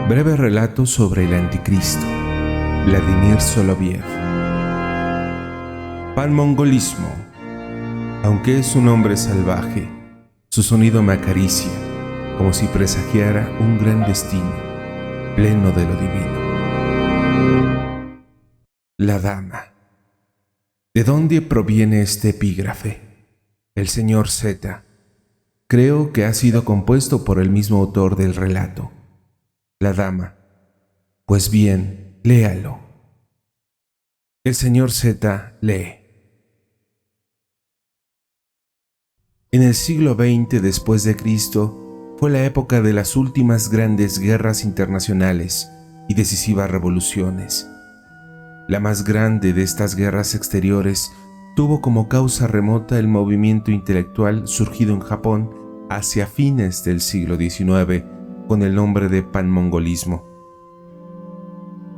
Breve relato sobre el Anticristo, Vladimir Soloviev. Panmongolismo. Aunque es un hombre salvaje, su sonido me acaricia, como si presagiara un gran destino, pleno de lo divino. La dama. ¿De dónde proviene este epígrafe? El señor Z. Creo que ha sido compuesto por el mismo autor del relato. La dama. Pues bien, léalo. El señor Z lee. En el siglo XX después de Cristo fue la época de las últimas grandes guerras internacionales y decisivas revoluciones. La más grande de estas guerras exteriores tuvo como causa remota el movimiento intelectual surgido en Japón hacia fines del siglo XIX con el nombre de panmongolismo.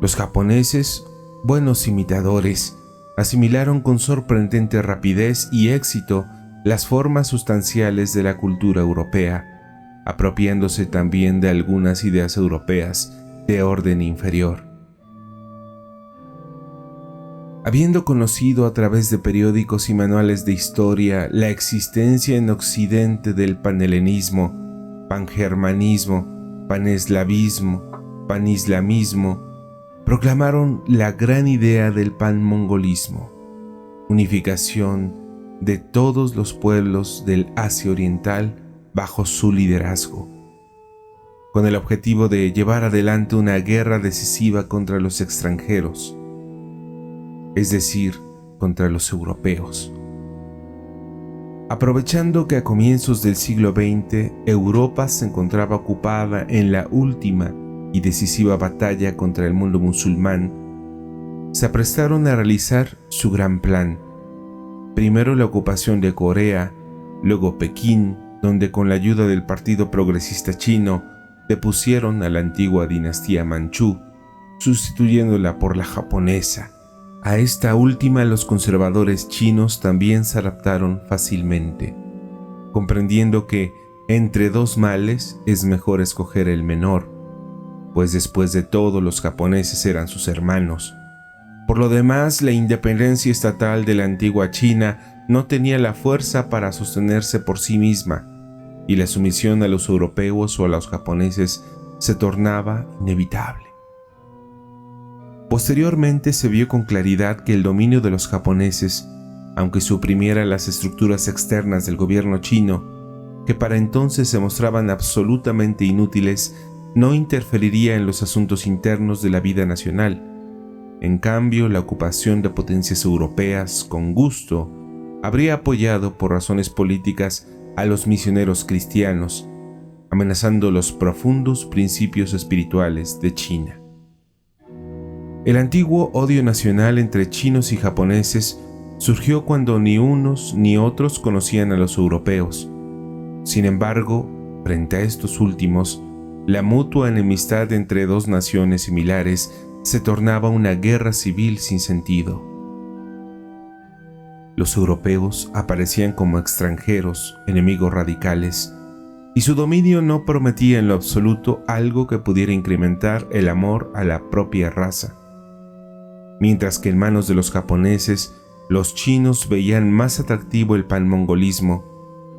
Los japoneses, buenos imitadores, asimilaron con sorprendente rapidez y éxito las formas sustanciales de la cultura europea, apropiándose también de algunas ideas europeas de orden inferior. Habiendo conocido a través de periódicos y manuales de historia la existencia en Occidente del panhelenismo, pangermanismo, paneslavismo, panislamismo, proclamaron la gran idea del panmongolismo, unificación de todos los pueblos del Asia Oriental bajo su liderazgo, con el objetivo de llevar adelante una guerra decisiva contra los extranjeros, es decir, contra los europeos. Aprovechando que a comienzos del siglo XX Europa se encontraba ocupada en la última y decisiva batalla contra el mundo musulmán, se aprestaron a realizar su gran plan. Primero la ocupación de Corea, luego Pekín, donde con la ayuda del Partido Progresista Chino depusieron a la antigua dinastía Manchú, sustituyéndola por la japonesa. A esta última los conservadores chinos también se adaptaron fácilmente, comprendiendo que entre dos males es mejor escoger el menor, pues después de todo los japoneses eran sus hermanos. Por lo demás, la independencia estatal de la antigua China no tenía la fuerza para sostenerse por sí misma, y la sumisión a los europeos o a los japoneses se tornaba inevitable. Posteriormente se vio con claridad que el dominio de los japoneses, aunque suprimiera las estructuras externas del gobierno chino, que para entonces se mostraban absolutamente inútiles, no interferiría en los asuntos internos de la vida nacional. En cambio, la ocupación de potencias europeas, con gusto, habría apoyado por razones políticas a los misioneros cristianos, amenazando los profundos principios espirituales de China. El antiguo odio nacional entre chinos y japoneses surgió cuando ni unos ni otros conocían a los europeos. Sin embargo, frente a estos últimos, la mutua enemistad entre dos naciones similares se tornaba una guerra civil sin sentido. Los europeos aparecían como extranjeros, enemigos radicales, y su dominio no prometía en lo absoluto algo que pudiera incrementar el amor a la propia raza. Mientras que en manos de los japoneses, los chinos veían más atractivo el panmongolismo,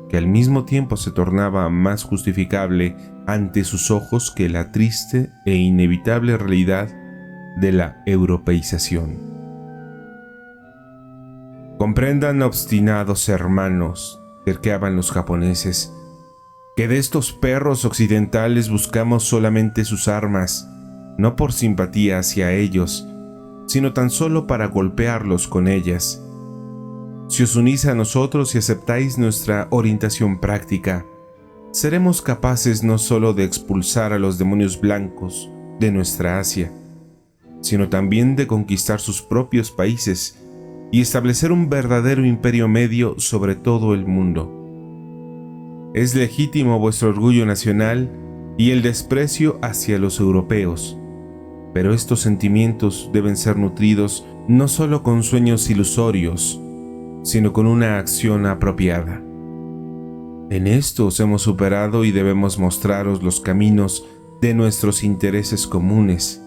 que al mismo tiempo se tornaba más justificable ante sus ojos que la triste e inevitable realidad de la europeización. Comprendan, obstinados hermanos, terqueaban los japoneses, que de estos perros occidentales buscamos solamente sus armas, no por simpatía hacia ellos, sino tan solo para golpearlos con ellas. Si os unís a nosotros y aceptáis nuestra orientación práctica, seremos capaces no solo de expulsar a los demonios blancos de nuestra Asia, sino también de conquistar sus propios países y establecer un verdadero imperio medio sobre todo el mundo. Es legítimo vuestro orgullo nacional y el desprecio hacia los europeos, pero estos sentimientos deben ser nutridos no solo con sueños ilusorios, sino con una acción apropiada. En esto os hemos superado y debemos mostraros los caminos de nuestros intereses comunes.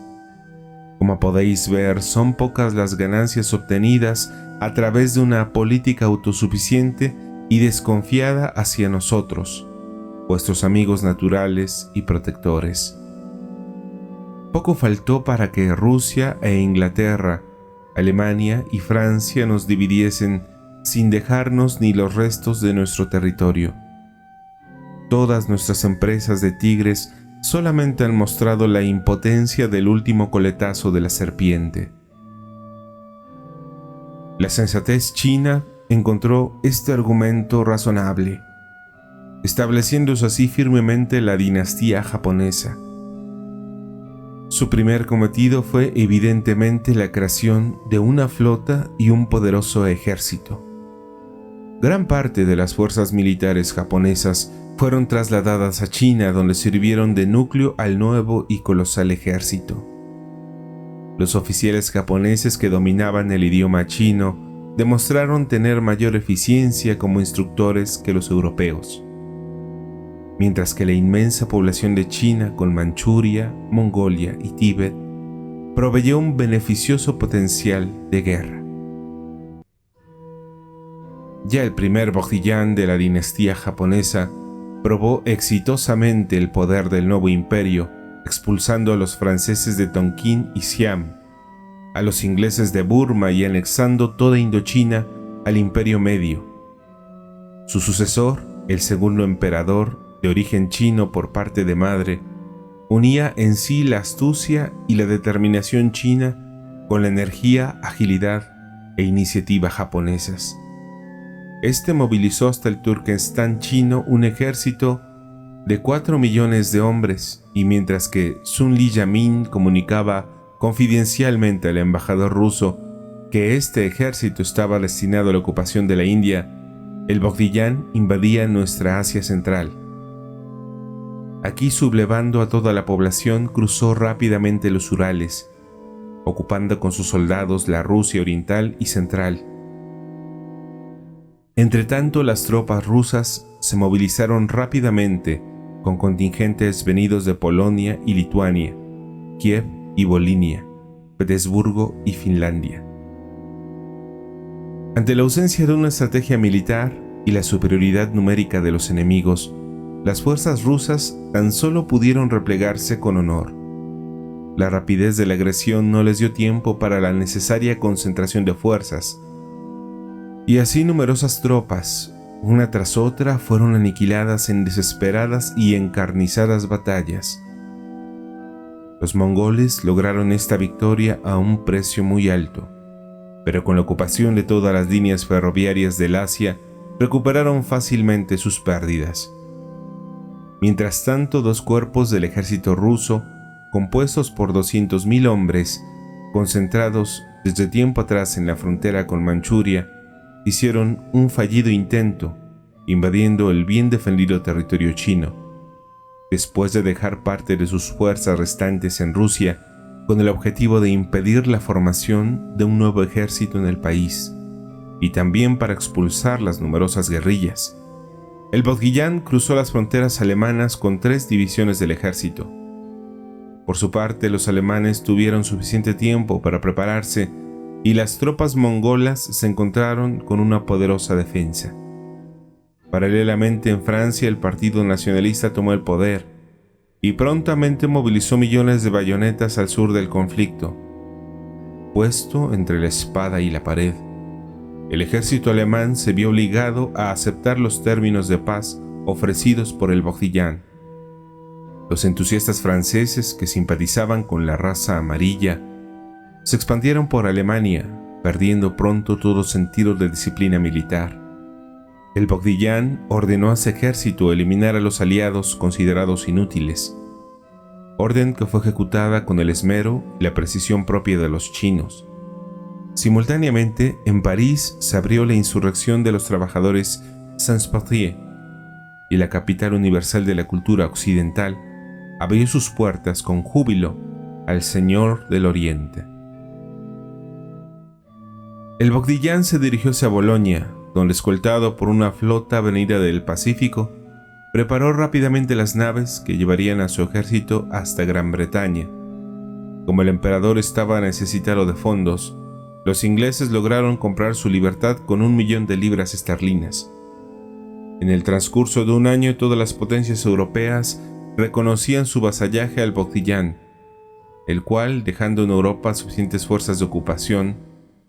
Como podéis ver, son pocas las ganancias obtenidas a través de una política autosuficiente y desconfiada hacia nosotros, vuestros amigos naturales y protectores. Poco faltó para que Rusia e Inglaterra, Alemania y Francia nos dividiesen sin dejarnos ni los restos de nuestro territorio. Todas nuestras empresas de tigres solamente han mostrado la impotencia del último coletazo de la serpiente. La sensatez china encontró este argumento razonable, estableciéndose así firmemente la dinastía japonesa. Su primer cometido fue evidentemente la creación de una flota y un poderoso ejército. Gran parte de las fuerzas militares japonesas fueron trasladadas a China, donde sirvieron de núcleo al nuevo y colosal ejército. Los oficiales japoneses que dominaban el idioma chino demostraron tener mayor eficiencia como instructores que los europeos, mientras que la inmensa población de China con Manchuria, Mongolia y Tíbet proveyó un beneficioso potencial de guerra. Ya el primer Bogdillán de la dinastía japonesa probó exitosamente el poder del nuevo imperio, expulsando a los franceses de Tonkin y Siam, a los ingleses de Burma y anexando toda Indochina al Imperio Medio. Su sucesor, el segundo emperador, de origen chino por parte de madre, unía en sí la astucia y la determinación china con la energía, agilidad e iniciativa japonesas. Este movilizó hasta el Turkestán chino un ejército de 4 millones de hombres, y mientras que Sun Li Yamin comunicaba confidencialmente al embajador ruso que este ejército estaba destinado a la ocupación de la India, el Bogdillán invadía nuestra Asia central. Aquí, sublevando a toda la población, cruzó rápidamente los Urales, ocupando con sus soldados la Rusia oriental y central. Entretanto, las tropas rusas se movilizaron rápidamente con contingentes venidos de Polonia y Lituania, Kiev y Volinia, Petersburgo y Finlandia. Ante la ausencia de una estrategia militar y la superioridad numérica de los enemigos, las fuerzas rusas tan solo pudieron replegarse con honor. La rapidez de la agresión no les dio tiempo para la necesaria concentración de fuerzas, y así numerosas tropas, una tras otra, fueron aniquiladas en desesperadas y encarnizadas batallas. Los mongoles lograron esta victoria a un precio muy alto, pero con la ocupación de todas las líneas ferroviarias del Asia, recuperaron fácilmente sus pérdidas. Mientras tanto, 2 cuerpos del ejército ruso, compuestos por 200.000 hombres, concentrados desde tiempo atrás en la frontera con Manchuria, hicieron un fallido intento, invadiendo el bien defendido territorio chino, después de dejar parte de sus fuerzas restantes en Rusia, con el objetivo de impedir la formación de un nuevo ejército en el país, y también para expulsar las numerosas guerrillas. El Bogdillán cruzó las fronteras alemanas con 3 divisiones del ejército. Por su parte, los alemanes tuvieron suficiente tiempo para prepararse, y las tropas mongolas se encontraron con una poderosa defensa. Paralelamente, en Francia, el Partido Nacionalista tomó el poder y prontamente movilizó millones de bayonetas al sur del conflicto. Puesto entre la espada y la pared, el ejército alemán se vio obligado a aceptar los términos de paz ofrecidos por el Bogdillán. Los entusiastas franceses, que simpatizaban con la raza amarilla, se expandieron por Alemania, perdiendo pronto todo sentido de disciplina militar. El Bogdillán ordenó a su ejército eliminar a los aliados considerados inútiles, orden que fue ejecutada con el esmero y la precisión propia de los chinos. Simultáneamente, en París se abrió la insurrección de los trabajadores sans-papiers, y la capital universal de la cultura occidental abrió sus puertas con júbilo al Señor del Oriente. El Bogdillán se dirigió hacia Bolonia, donde, escoltado por una flota venida del Pacífico, preparó rápidamente las naves que llevarían a su ejército hasta Gran Bretaña. Como el emperador estaba necesitado de fondos, los ingleses lograron comprar su libertad con 1.000.000 de libras esterlinas. En el transcurso de un año, todas las potencias europeas reconocían su vasallaje al Bogdillán, el cual, dejando en Europa suficientes fuerzas de ocupación,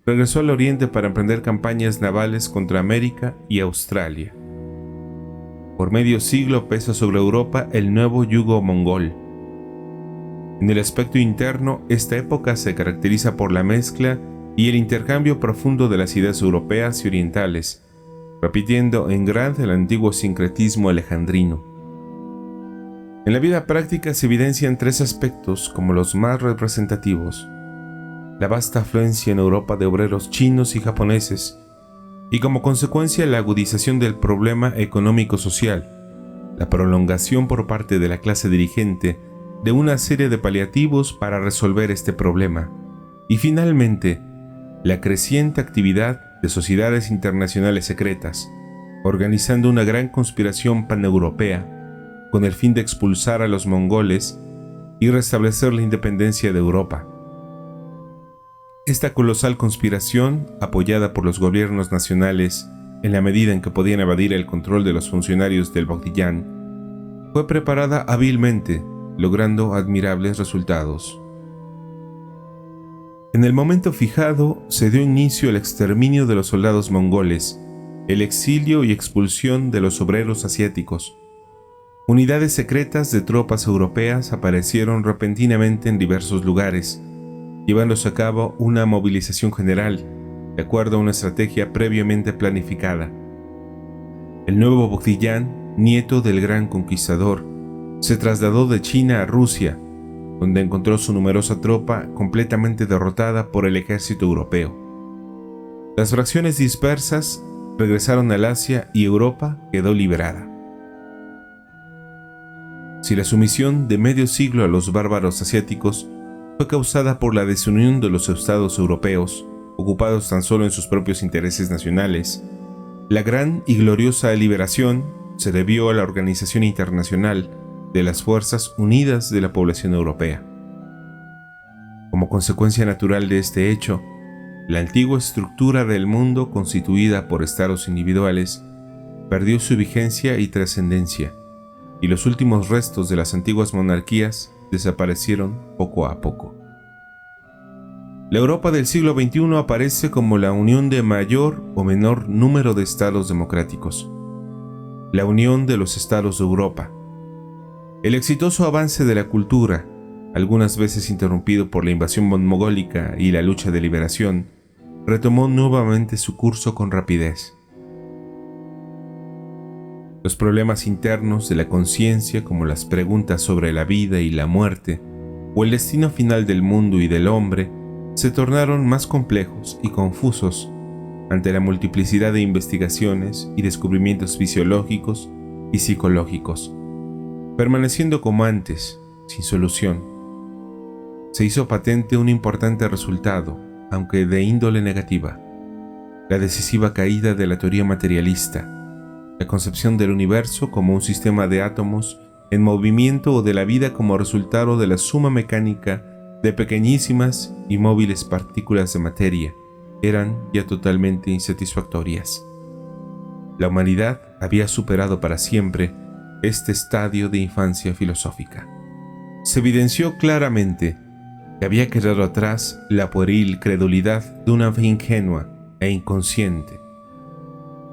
regresó al Oriente para emprender campañas navales contra América y Australia. Por medio siglo pesa sobre Europa el nuevo yugo mongol. En el aspecto interno, esta época se caracteriza por la mezcla y el intercambio profundo de las ideas europeas y orientales, repitiendo en grande el antiguo sincretismo alejandrino. En la vida práctica se evidencian 3 aspectos como los más representativos: la vasta afluencia en Europa de obreros chinos y japoneses, y como consecuencia la agudización del problema económico-social, la prolongación por parte de la clase dirigente de una serie de paliativos para resolver este problema, y finalmente, la creciente actividad de sociedades internacionales secretas, organizando una gran conspiración paneuropea con el fin de expulsar a los mongoles y restablecer la independencia de Europa. Esta colosal conspiración, apoyada por los gobiernos nacionales en la medida en que podían evadir el control de los funcionarios del Bogdillán, fue preparada hábilmente, logrando admirables resultados. En el momento fijado se dio inicio al exterminio de los soldados mongoles, el exilio y expulsión de los obreros asiáticos. Unidades secretas de tropas europeas aparecieron repentinamente en diversos lugares, llevándose a cabo una movilización general, de acuerdo a una estrategia previamente planificada. El nuevo Bogdillán, nieto del gran conquistador, se trasladó de China a Rusia, donde encontró su numerosa tropa completamente derrotada por el ejército europeo. Las fracciones dispersas regresaron al Asia y Europa quedó liberada. Si la sumisión de medio siglo a los bárbaros asiáticos fue causada por la desunión de los estados europeos, ocupados tan solo en sus propios intereses nacionales, la gran y gloriosa liberación se debió a la organización internacional de las Fuerzas Unidas de la población europea. Como consecuencia natural de este hecho, la antigua estructura del mundo constituida por estados individuales perdió su vigencia y trascendencia, y los últimos restos de las antiguas monarquías desaparecieron poco a poco. La Europa del siglo XXI aparece como la unión de mayor o menor número de estados democráticos, la unión de los estados de Europa. El exitoso avance de la cultura, algunas veces interrumpido por la invasión mogólica y la lucha de liberación, retomó nuevamente su curso con rapidez. Los problemas internos de la conciencia, como las preguntas sobre la vida y la muerte, o el destino final del mundo y del hombre, se tornaron más complejos y confusos ante la multiplicidad de investigaciones y descubrimientos fisiológicos y psicológicos, permaneciendo como antes, sin solución. Se hizo patente un importante resultado, aunque de índole negativa: la decisiva caída de la teoría materialista, la concepción del universo como un sistema de átomos en movimiento o de la vida como resultado de la suma mecánica de pequeñísimas y móviles partículas de materia, eran ya totalmente insatisfactorias. La humanidad había superado para siempre este estadio de infancia filosófica. Se evidenció claramente que había quedado atrás la pueril credulidad de una fe ingenua e inconsciente.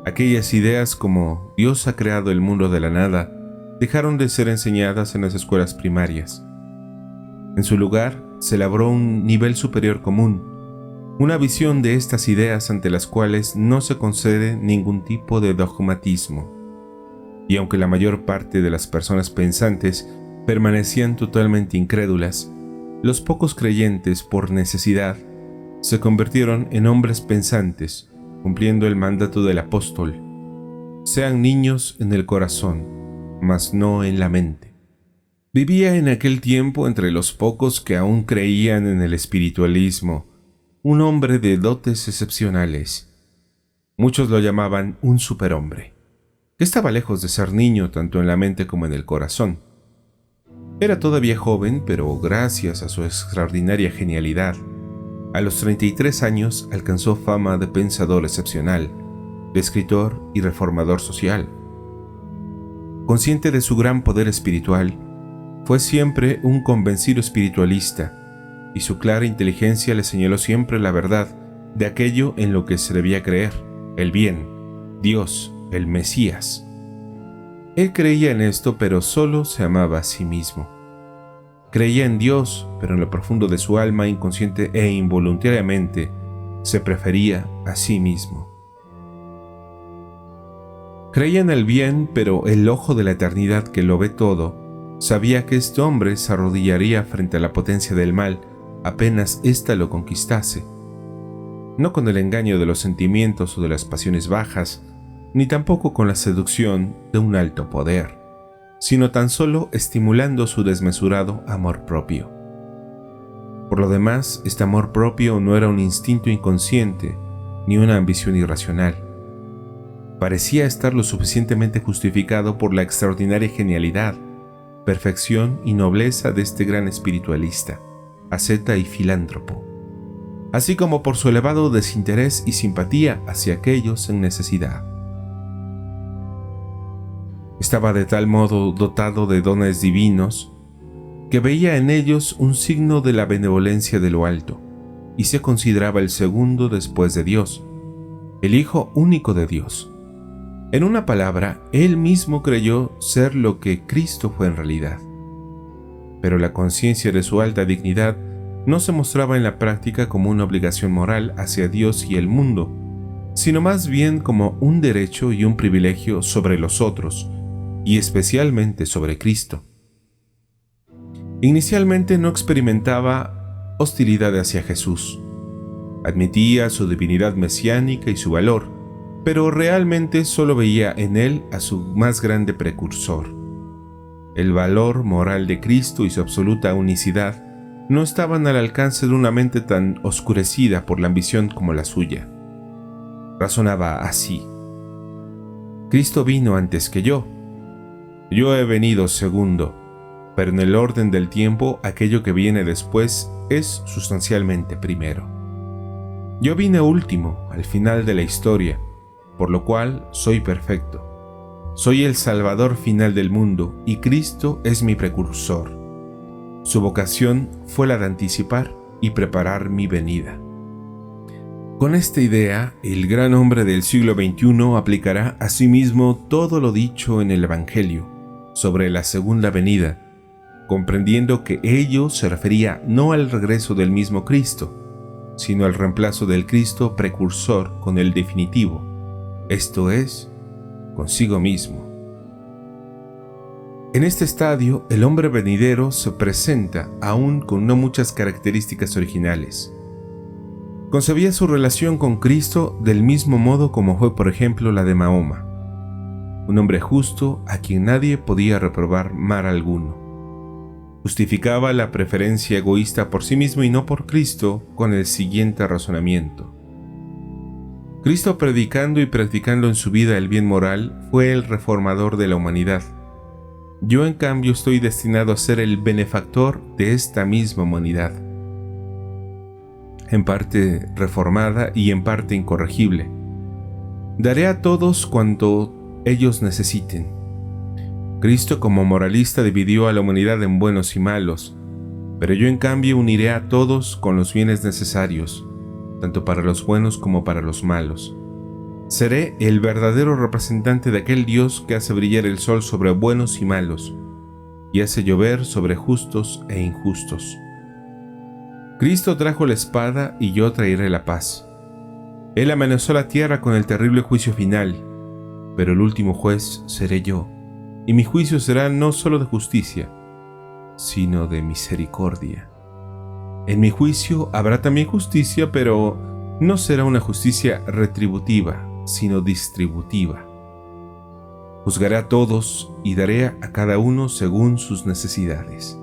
Aquellas ideas como Dios ha creado el mundo de la nada dejaron de ser enseñadas en las escuelas primarias. En su lugar, se elaboró un nivel superior común, una visión de estas ideas ante las cuales no se concede ningún tipo de dogmatismo. Y aunque la mayor parte de las personas pensantes permanecían totalmente incrédulas, los pocos creyentes, por necesidad, se convirtieron en hombres pensantes, cumpliendo el mandato del apóstol: sean niños en el corazón, mas no en la mente. Vivía en aquel tiempo, entre los pocos que aún creían en el espiritualismo, un hombre de dotes excepcionales. Muchos lo llamaban un superhombre. que estaba lejos de ser niño tanto en la mente como en el corazón. Era todavía joven, pero gracias a su extraordinaria genialidad, a los 33 años alcanzó fama de pensador excepcional, de escritor y reformador social. Consciente de su gran poder espiritual, fue siempre un convencido espiritualista, y su clara inteligencia le señaló siempre la verdad de aquello en lo que se debía creer, el bien, Dios, el Mesías. Él creía en esto, pero solo se amaba a sí mismo. Creía en Dios, pero en lo profundo de su alma, inconsciente e involuntariamente, se prefería a sí mismo. Creía en el bien, pero el ojo de la eternidad que lo ve todo, sabía que este hombre se arrodillaría frente a la potencia del mal apenas ésta lo conquistase. No con el engaño de los sentimientos o de las pasiones bajas, ni tampoco con la seducción de un alto poder, sino tan solo estimulando su desmesurado amor propio. Por lo demás, este amor propio no era un instinto inconsciente, ni una ambición irracional. Parecía estar lo suficientemente justificado por la extraordinaria genialidad, perfección y nobleza de este gran espiritualista, asceta y filántropo, así como por su elevado desinterés y simpatía hacia aquellos en necesidad. Estaba de tal modo dotado de dones divinos que veía en ellos un signo de la benevolencia de lo alto, y se consideraba el segundo después de Dios, el Hijo único de Dios. En una palabra, él mismo creyó ser lo que Cristo fue en realidad. Pero la conciencia de su alta dignidad no se mostraba en la práctica como una obligación moral hacia Dios y el mundo, sino más bien como un derecho y un privilegio sobre los otros, y especialmente sobre Cristo. Inicialmente no experimentaba hostilidad hacia Jesús. Admitía su divinidad mesiánica y su valor, pero realmente solo veía en él a su más grande precursor. El valor moral de Cristo y su absoluta unicidad no estaban al alcance de una mente tan oscurecida por la ambición como la suya. Razonaba así: Cristo vino antes que yo he venido segundo, pero en el orden del tiempo aquello que viene después es sustancialmente primero. Yo vine último, al final de la historia, por lo cual soy perfecto. Soy el Salvador final del mundo y Cristo es mi precursor. Su vocación fue la de anticipar y preparar mi venida. Con esta idea, el gran hombre del siglo XXI aplicará a sí mismo todo lo dicho en el Evangelio sobre la segunda venida, comprendiendo que ello se refería no al regreso del mismo Cristo, sino al reemplazo del Cristo precursor con el definitivo, esto es, consigo mismo. En este estadio, el hombre venidero se presenta aún con no muchas características originales. Concebía su relación con Cristo del mismo modo como fue, por ejemplo, la de Mahoma, un hombre justo a quien nadie podía reprobar mal alguno. Justificaba la preferencia egoísta por sí mismo y no por Cristo con el siguiente razonamiento. Cristo, predicando y practicando en su vida el bien moral, fue el reformador de la humanidad. Yo, en cambio, estoy destinado a ser el benefactor de esta misma humanidad, en parte reformada y en parte incorregible. Daré a todos cuanto ellos necesiten. Cristo, como moralista, dividió a la humanidad en buenos y malos, pero yo, en cambio, uniré a todos con los bienes necesarios, tanto para los buenos como para los malos. Seré el verdadero representante de aquel Dios que hace brillar el sol sobre buenos y malos, y hace llover sobre justos e injustos. Cristo trajo la espada y yo traeré la paz. Él amenazó la tierra con el terrible juicio final, pero el último juez seré yo, y mi juicio será no solo de justicia, sino de misericordia. En mi juicio habrá también justicia, pero no será una justicia retributiva, sino distributiva. Juzgaré a todos y daré a cada uno según sus necesidades.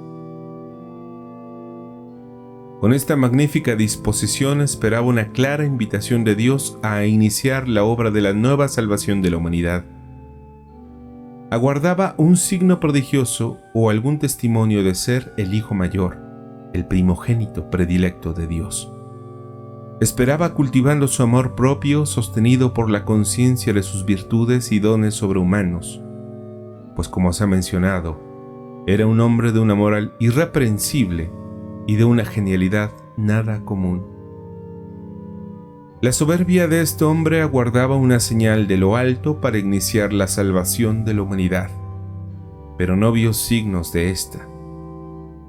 Con esta magnífica disposición esperaba una clara invitación de Dios a iniciar la obra de la nueva salvación de la humanidad. Aguardaba un signo prodigioso o algún testimonio de ser el hijo mayor, el primogénito predilecto de Dios. Esperaba cultivando su amor propio sostenido por la conciencia de sus virtudes y dones sobrehumanos, pues como se ha mencionado, era un hombre de una moral irreprensible y de una genialidad nada común. La soberbia de este hombre aguardaba una señal de lo alto para iniciar la salvación de la humanidad, pero no vio signos de esta.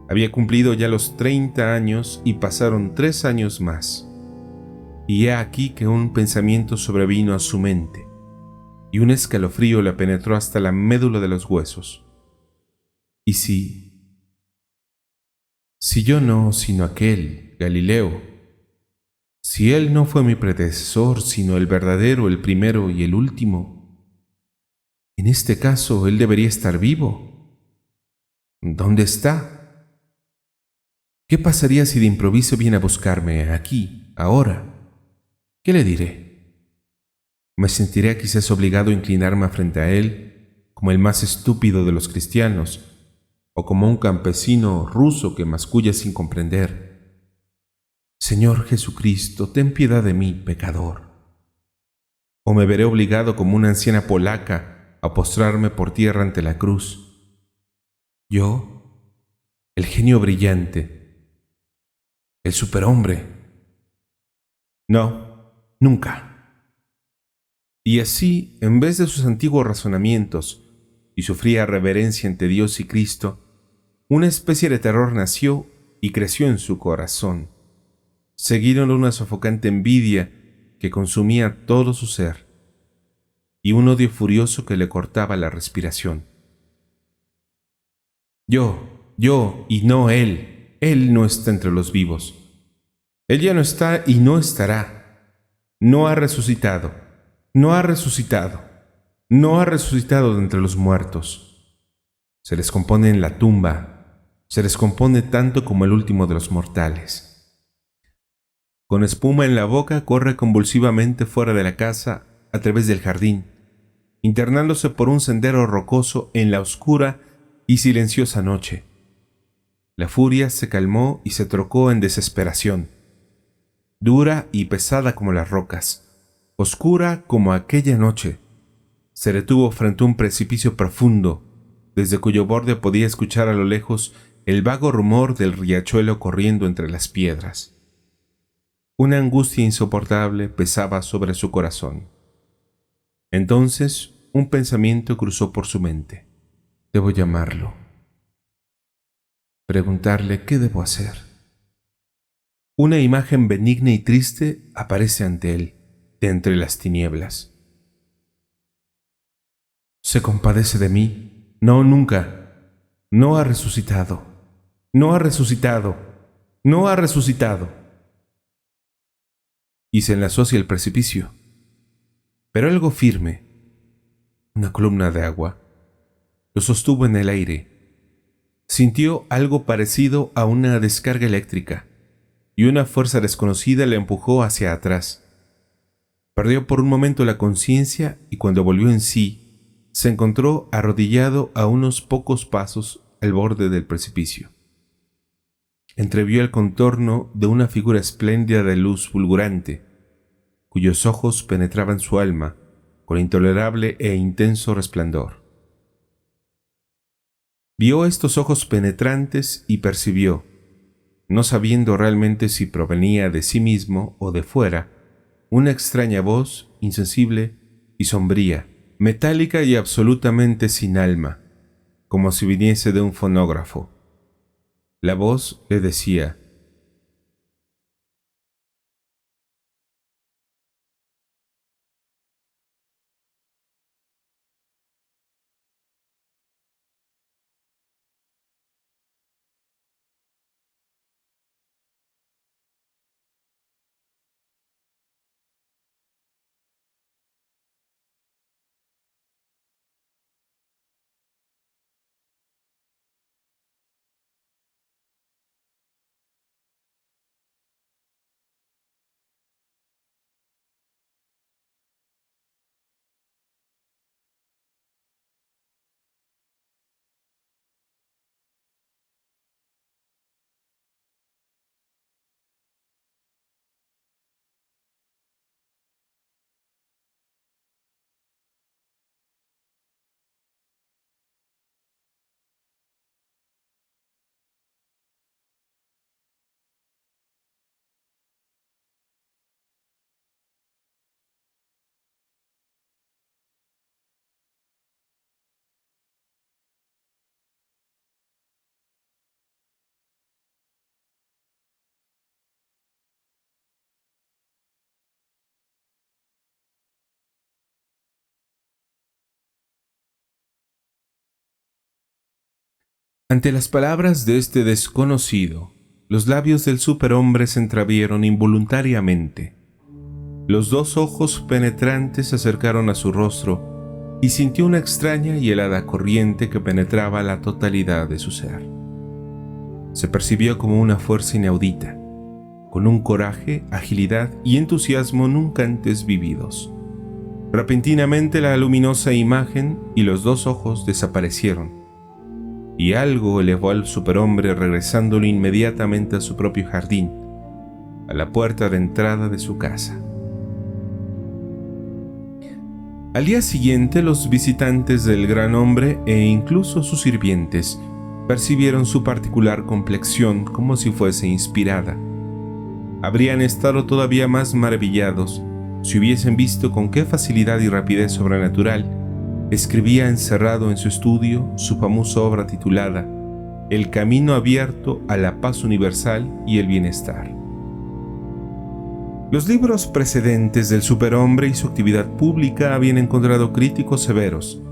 Había cumplido ya los 30 años y pasaron 3 años más. Y he aquí que un pensamiento sobrevino a su mente, y un escalofrío le penetró hasta la médula de los huesos. ¿Y si yo no, sino aquel, Galileo, si él no fue mi predecesor, sino el verdadero, el primero y el último, en este caso él debería estar vivo? ¿Dónde está? ¿Qué pasaría si de improviso viene a buscarme aquí, ahora? ¿Qué le diré? ¿Me sentiré quizás obligado a inclinarme frente a él, como el más estúpido de los cristianos, o como un campesino ruso que masculla sin comprender? Señor Jesucristo, ten piedad de mí, pecador. ¿O me veré obligado como una anciana polaca a postrarme por tierra ante la cruz? Yo, el genio brillante, el superhombre. No, nunca. Y así, en vez de sus antiguos razonamientos y su fría reverencia ante Dios y Cristo, una especie de terror nació y creció en su corazón, seguido de una sofocante envidia que consumía todo su ser, y un odio furioso que le cortaba la respiración. Yo, y no él no está entre los vivos. Él ya no está y no estará. No ha resucitado, no ha resucitado, no ha resucitado de entre los muertos. Se les compone en la tumba, se les compone tanto como el último de los mortales. Con espuma en la boca corre convulsivamente fuera de la casa a través del jardín, internándose por un sendero rocoso en la oscura y silenciosa noche. La furia se calmó y se trocó en desesperación, dura y pesada como las rocas, oscura como aquella noche. Se detuvo frente a un precipicio profundo, desde cuyo borde podía escuchar a lo lejos el vago rumor del riachuelo corriendo entre las piedras. Una angustia insoportable pesaba sobre su corazón. Entonces, un pensamiento cruzó por su mente. Debo llamarlo, preguntarle qué debo hacer. Una imagen benigna y triste aparece ante él, de entre las tinieblas. ¿Se compadece de mí? No, nunca. No ha resucitado. No ha resucitado. No ha resucitado. Y se enlazó hacia el precipicio. Pero algo firme, una columna de agua, lo sostuvo en el aire. Sintió algo parecido a una descarga eléctrica, y una fuerza desconocida le empujó hacia atrás. Perdió por un momento la conciencia y cuando volvió en sí, se encontró arrodillado a unos pocos pasos al borde del precipicio. Entrevió el contorno de una figura espléndida de luz fulgurante, cuyos ojos penetraban su alma con intolerable e intenso resplandor. Vio estos ojos penetrantes y percibió, no sabiendo realmente si provenía de sí mismo o de fuera, una extraña voz, insensible y sombría, metálica y absolutamente sin alma, como si viniese de un fonógrafo. La voz le decía: Ante las palabras de este desconocido, los labios del superhombre se entreabrieron involuntariamente. Los dos ojos penetrantes se acercaron a su rostro y sintió una extraña y helada corriente que penetraba la totalidad de su ser. Se percibió como una fuerza inaudita, con un coraje, agilidad y entusiasmo nunca antes vividos. Repentinamente la luminosa imagen y los dos ojos desaparecieron, y algo elevó al superhombre regresándolo inmediatamente a su propio jardín, a la puerta de entrada de su casa. Al día siguiente, los visitantes del gran hombre e incluso sus sirvientes percibieron su particular complexión como si fuese inspirada. Habrían estado todavía más maravillados si hubiesen visto con qué facilidad y rapidez sobrenatural escribía encerrado en su estudio su famosa obra titulada El camino abierto a la paz universal y el bienestar. Los libros precedentes del superhombre y su actividad pública habían encontrado críticos severos,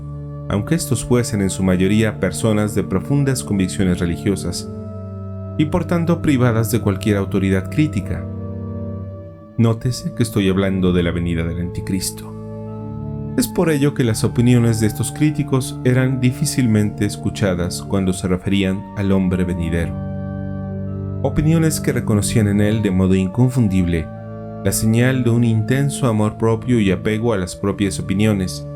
aunque estos fuesen en su mayoría personas de profundas convicciones religiosas y por tanto privadas de cualquier autoridad crítica. Nótese que estoy hablando de la venida del Anticristo. Es por ello que las opiniones de estos críticos eran difícilmente escuchadas cuando se referían al hombre venidero. Opiniones que reconocían en él de modo inconfundible la señal de un intenso amor propio y apego a las propias opiniones,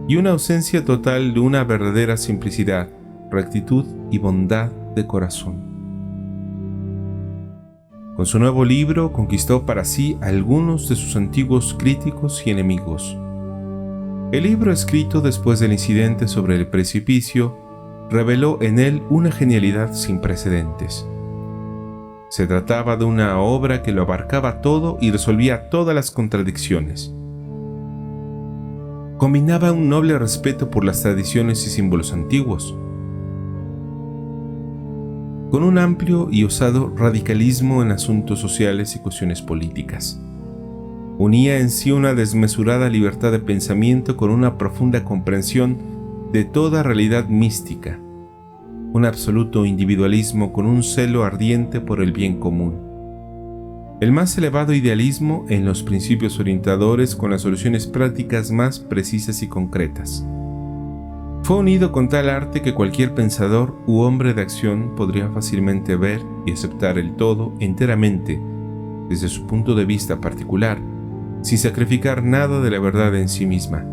y una ausencia total de una verdadera simplicidad, rectitud y bondad de corazón. Con su nuevo libro conquistó para sí a algunos de sus antiguos críticos y enemigos. El libro, escrito después del incidente sobre el precipicio, reveló en él una genialidad sin precedentes. Se trataba de una obra que lo abarcaba todo y resolvía todas las contradicciones. Combinaba un noble respeto por las tradiciones y símbolos antiguos, con un amplio y osado radicalismo en asuntos sociales y cuestiones políticas. Unía en sí una desmesurada libertad de pensamiento con una profunda comprensión de toda realidad mística, un absoluto individualismo con un celo ardiente por el bien común, el más elevado idealismo en los principios orientadores con las soluciones prácticas más precisas y concretas. Fue unido con tal arte que cualquier pensador u hombre de acción podría fácilmente ver y aceptar el todo enteramente desde su punto de vista particular, sin sacrificar nada de la verdad en sí misma,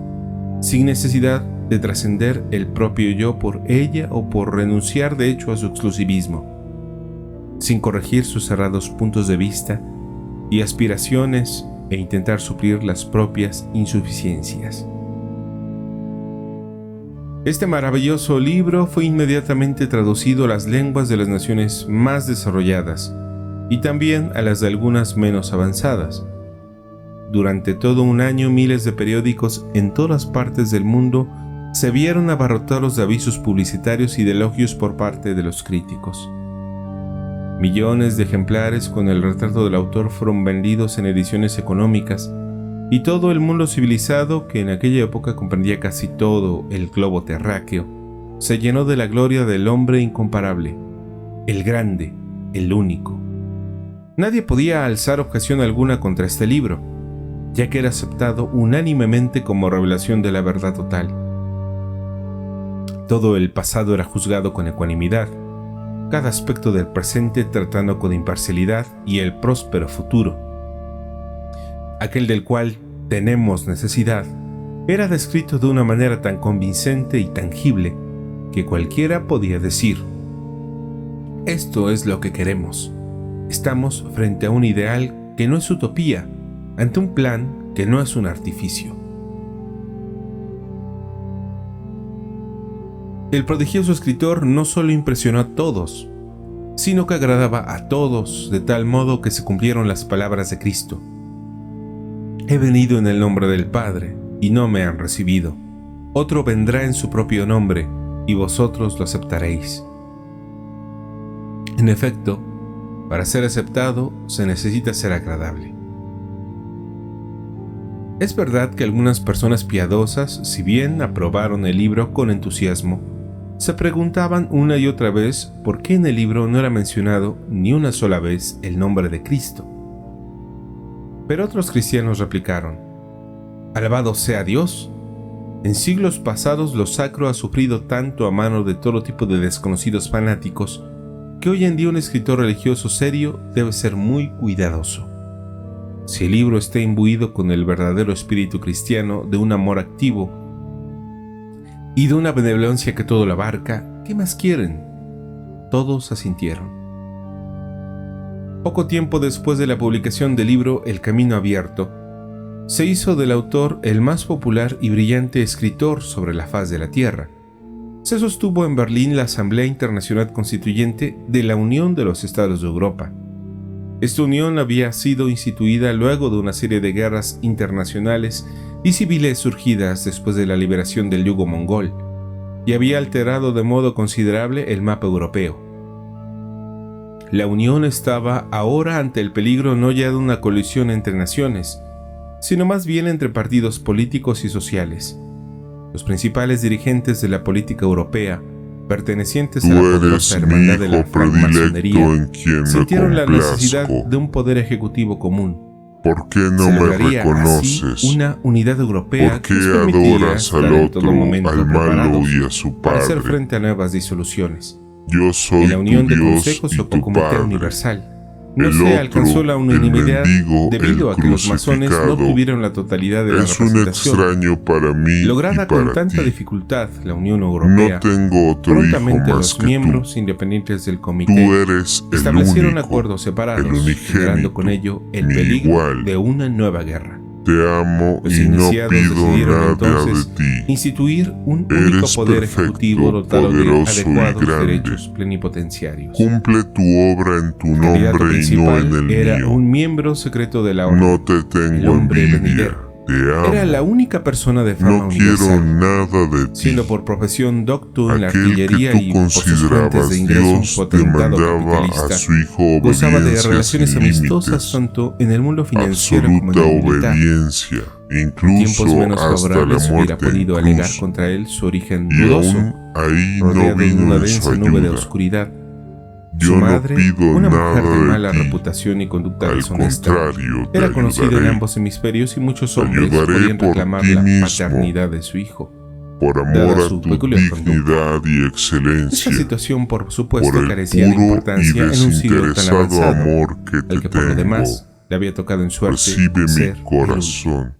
sin necesidad de trascender el propio yo por ella o por renunciar de hecho a su exclusivismo, sin corregir sus cerrados puntos de vista y aspiraciones e intentar suplir las propias insuficiencias. Este maravilloso libro fue inmediatamente traducido a las lenguas de las naciones más desarrolladas y también a las de algunas menos avanzadas. Durante todo un año, miles de periódicos en todas partes del mundo se vieron abarrotados de avisos publicitarios y de elogios por parte de los críticos. Millones de ejemplares con el retrato del autor fueron vendidos en ediciones económicas, y todo el mundo civilizado, que en aquella época comprendía casi todo el globo terráqueo, se llenó de la gloria del hombre incomparable, el grande, el único. Nadie podía alzar objeción alguna contra este libro, ya que era aceptado unánimemente como revelación de la verdad total. Todo el pasado era juzgado con ecuanimidad, cada aspecto del presente tratando con imparcialidad y el próspero futuro, aquel del cual tenemos necesidad, era descrito de una manera tan convincente y tangible que cualquiera podía decir: esto es lo que queremos. Estamos frente a un ideal que no es utopía, ante un plan que no es un artificio. El prodigioso escritor no solo impresionó a todos, sino que agradaba a todos de tal modo que se cumplieron las palabras de Cristo: He venido en el nombre del Padre, y no me han recibido. Otro vendrá en su propio nombre, y vosotros lo aceptaréis. En efecto, para ser aceptado se necesita ser agradable. Es verdad que algunas personas piadosas, si bien aprobaron el libro con entusiasmo, se preguntaban una y otra vez por qué en el libro no era mencionado ni una sola vez el nombre de Cristo. Pero otros cristianos replicaron: «Alabado sea Dios. En siglos pasados lo sacro ha sufrido tanto a mano de todo tipo de desconocidos fanáticos que hoy en día un escritor religioso serio debe ser muy cuidadoso. Si el libro está imbuido con el verdadero espíritu cristiano de un amor activo y de una benevolencia que todo lo abarca, ¿qué más quieren?». Todos asintieron. Poco tiempo después de la publicación del libro El Camino Abierto, se hizo del autor el más popular y brillante escritor sobre la faz de la Tierra. Se sostuvo en Berlín la Asamblea Internacional Constituyente de la Unión de los Estados de Europa. Esta unión había sido instituida luego de una serie de guerras internacionales y civiles surgidas después de la liberación del yugo mongol, y había alterado de modo considerable el mapa europeo. La Unión estaba ahora ante el peligro no ya de una colisión entre naciones, sino más bien entre partidos políticos y sociales. Los principales dirigentes de la política europea, pertenecientes a la poderosa hermandad de la francmasonería, sintieron la necesidad de un poder ejecutivo común. ¿Por qué no me reconoces? Una unidad europea ¿Por qué adoras al otro, al malo y a su para padre? hacer frente a nuevas disoluciones. Yo soy En la unión tu de Dios consejos y o tu comité Padre. universal no El se otro, alcanzó la el unanimidad mendigo, debido el a que los masones no crucificado, tuvieron la totalidad de la es un representación. extraño para mí Lograda y para con tanta ti. dificultad la Unión Europea, No tengo otro hijo prontamente más los que miembros independientes del tú. comité Tú eres el establecieron único, acuerdos separados, el unigénito, generando con ello el mi peligro igual. de una nueva guerra. Te amo Los y no iniciados pido decidieron nada entonces de ti. instituir un Eres único poder perfecto, ejecutivo dotado de poderoso y adecuados grande. derechos plenipotenciarios. Cumple tu obra en tu El candidato nombre y no principal en el era mío. un miembro secreto de la orden. No te el tengo hombre envidia. venidero. Te amo. Era la única persona de fama No quiero universal, nada de ti. siendo por profesión docto en la Aquel artillería que y tú por sus fuentes considerabas de ingreso un Dios potentado demandaba a capitalista. su hijo Gozaba de obediencia relaciones sin amistosas límites, tanto en el mundo financiero como en absoluta el militar. obediencia, En incluso tiempos menos hasta la favorables hubiera muerte podido en alegar cruz. contra él su origen Y dudoso, aún ahí rodeado no de vino una en su densa nube de ayuda. oscuridad. Yo Su no madre, pido una nada mujer de de mala ti. reputación y conducta Al deshonesta, contrario, te era conocida en ayudaré. ambos hemisferios y muchos Te hombres ayudaré podían por reclamar ti la mismo. paternidad de su hijo. Por dada amor a su tu peculiar dignidad y Esta excelencia, situación, por supuesto, por el carecía de puro y importancia en un siglo tan desinteresado avanzado, amor que al te que por lo demás tengo. le había tocado en suerte Recibe ser mi corazón.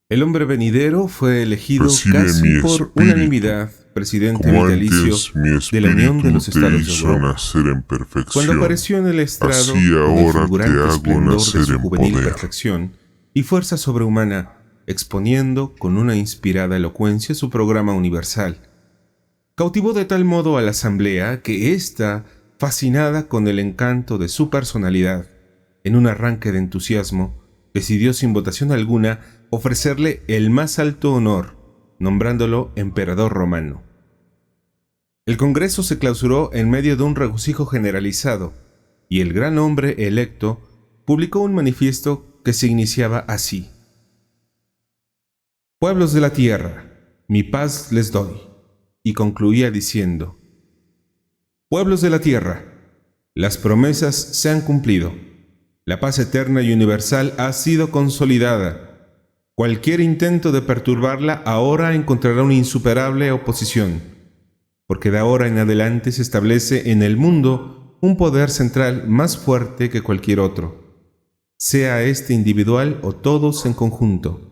el hombre venidero fue elegido Recibe casi mi por espíritu, unanimidad presidente Como vitalicio antes mi de la Unión de espíritu los te Estados de hizo Europa. nacer en perfección. Cuando apareció en el estrado Así con el ahora te fulgurante hago esplendor de nacer su en juvenil poder. perfección y fuerza sobrehumana, exponiendo con una inspirada elocuencia su programa universal, cautivó de tal modo a la asamblea que ésta, fascinada con el encanto de su personalidad, en un arranque de entusiasmo, decidió sin votación alguna ofrecerle el más alto honor, nombrándolo emperador romano. El Congreso se clausuró en medio de un regocijo generalizado, y el gran hombre electo publicó un manifiesto que se iniciaba así: «Pueblos de la tierra, mi paz les doy», y concluía diciendo: «Pueblos de la tierra, las promesas se han cumplido, la paz eterna y universal ha sido consolidada. Cualquier intento de perturbarla ahora encontrará una insuperable oposición, porque de ahora en adelante se establece en el mundo un poder central más fuerte que cualquier otro, sea este individual o todos en conjunto.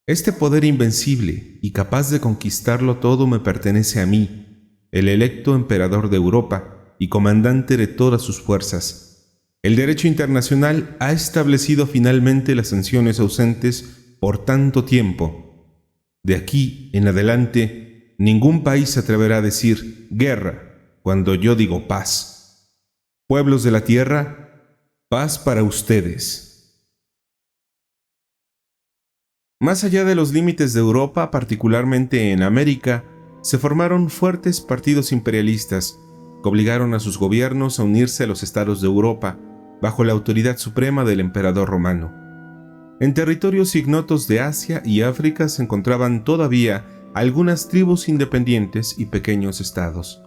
Este poder invencible y capaz de conquistarlo todo me pertenece a mí, el electo emperador de Europa y comandante de todas sus fuerzas. El derecho internacional ha establecido finalmente las sanciones ausentes por tanto tiempo. De aquí en adelante, ningún país se atreverá a decir guerra cuando yo digo paz. Pueblos de la tierra, paz para ustedes». Más allá de los límites de Europa, particularmente en América, se formaron fuertes partidos imperialistas que obligaron a sus gobiernos a unirse a los estados de Europa bajo la autoridad suprema del emperador romano. En territorios ignotos de Asia y África se encontraban todavía algunas tribus independientes y pequeños estados.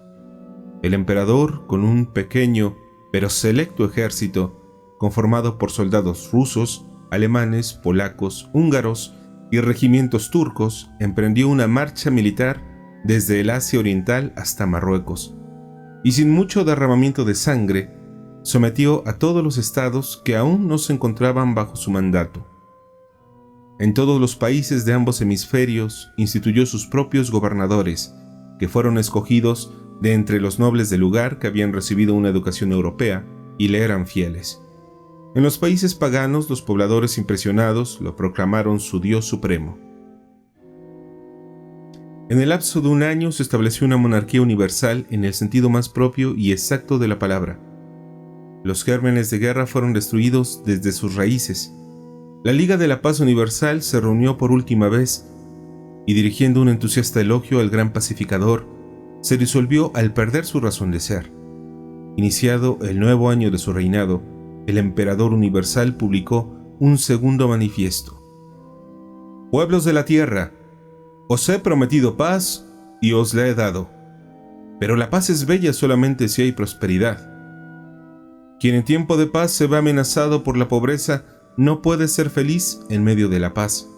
El emperador, con un pequeño pero selecto ejército conformado por soldados rusos, alemanes, polacos, húngaros y regimientos turcos, emprendió una marcha militar desde el Asia Oriental hasta Marruecos, y sin mucho derramamiento de sangre, sometió a todos los estados que aún no se encontraban bajo su mandato. En todos los países de ambos hemisferios instituyó sus propios gobernadores, que fueron escogidos de entre los nobles del lugar que habían recibido una educación europea y le eran fieles. En los países paganos, los pobladores impresionados lo proclamaron su Dios supremo. En el lapso de un año se estableció una monarquía universal en el sentido más propio y exacto de la palabra. Los gérmenes de guerra fueron destruidos desde sus raíces. La Liga de la Paz Universal se reunió por última vez y, dirigiendo un entusiasta elogio al gran pacificador, se disolvió al perder su razón de ser. Iniciado el nuevo año de su reinado, el emperador universal publicó un segundo manifiesto. Pueblos de la tierra, os he prometido paz y os la he dado, pero la paz es bella solamente si hay prosperidad. Quien en tiempo de paz se ve amenazado por la pobreza no puede ser feliz en medio de la paz.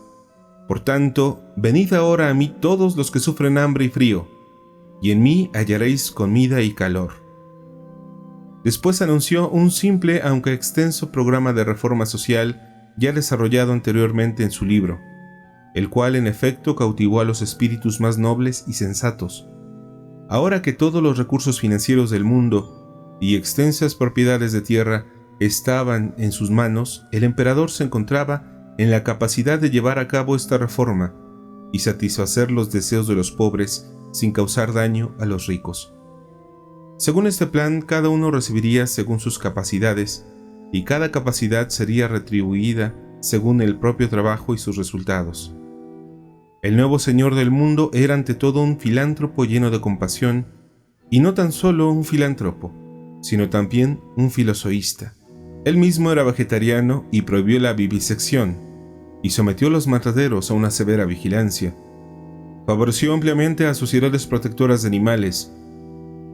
Por tanto, venid ahora a mí todos los que sufren hambre y frío, y en mí hallaréis comida y calor. Después anunció un simple aunque extenso programa de reforma social ya desarrollado anteriormente en su libro, el cual en efecto cautivó a los espíritus más nobles y sensatos. Ahora que todos los recursos financieros del mundo y extensas propiedades de tierra estaban en sus manos, el emperador se encontraba en la capacidad de llevar a cabo esta reforma y satisfacer los deseos de los pobres sin causar daño a los ricos. Según este plan, cada uno recibiría según sus capacidades, y cada capacidad sería retribuida según el propio trabajo y sus resultados. El nuevo señor del mundo era ante todo un filántropo lleno de compasión, y no tan solo un filántropo, sino también un filosoísta. Él mismo era vegetariano y prohibió la vivisección, y sometió a los mataderos a una severa vigilancia. Favoreció ampliamente a sociedades protectoras de animales.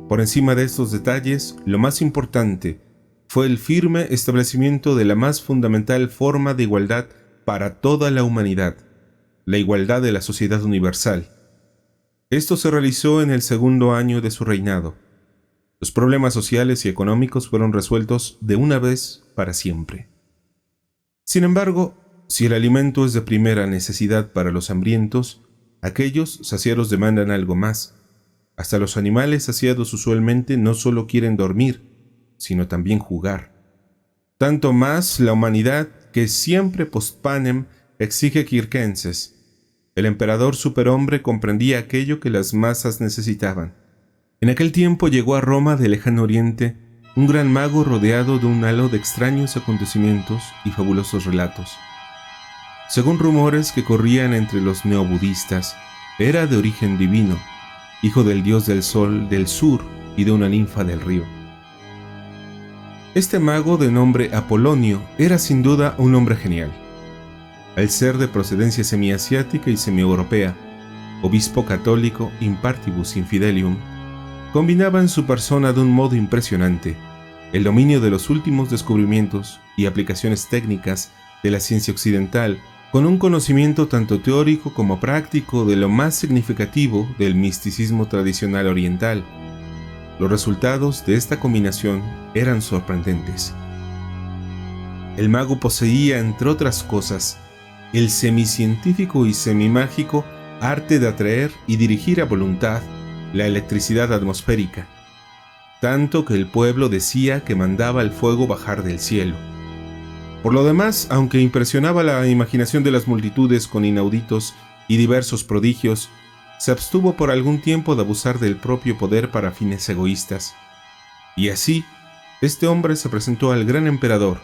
Por encima de estos detalles, lo más importante fue el firme establecimiento de la más fundamental forma de igualdad para toda la humanidad, la igualdad de la sociedad universal. Esto se realizó en el segundo año de su reinado. Los problemas sociales y económicos fueron resueltos de una vez para siempre. Sin embargo, si el alimento es de primera necesidad para los hambrientos, aquellos saciados demandan algo más. Hasta los animales saciados usualmente no solo quieren dormir, sino también jugar. Tanto más la humanidad que siempre post panem exige circenses. El emperador superhombre comprendía aquello que las masas necesitaban. En aquel tiempo llegó a Roma del lejano oriente un gran mago rodeado de un halo de extraños acontecimientos y fabulosos relatos. Según rumores que corrían entre los neobudistas, era de origen divino, hijo del dios del sol del sur y de una ninfa del río. Este mago, de nombre Apolonio, era sin duda un hombre genial. Al ser de procedencia semiasiática y semieuropea, obispo católico in partibus infidelium, combinaba en su persona de un modo impresionante el dominio de los últimos descubrimientos y aplicaciones técnicas de la ciencia occidental con un conocimiento tanto teórico como práctico de lo más significativo del misticismo tradicional oriental. Los resultados de esta combinación eran sorprendentes. El mago poseía, entre otras cosas, el semicientífico y semimágico arte de atraer y dirigir a voluntad la electricidad atmosférica, tanto que el pueblo decía que mandaba el fuego bajar del cielo. Por lo demás, aunque impresionaba la imaginación de las multitudes con inauditos y diversos prodigios, se abstuvo por algún tiempo de abusar del propio poder para fines egoístas. Y así, este hombre se presentó al gran emperador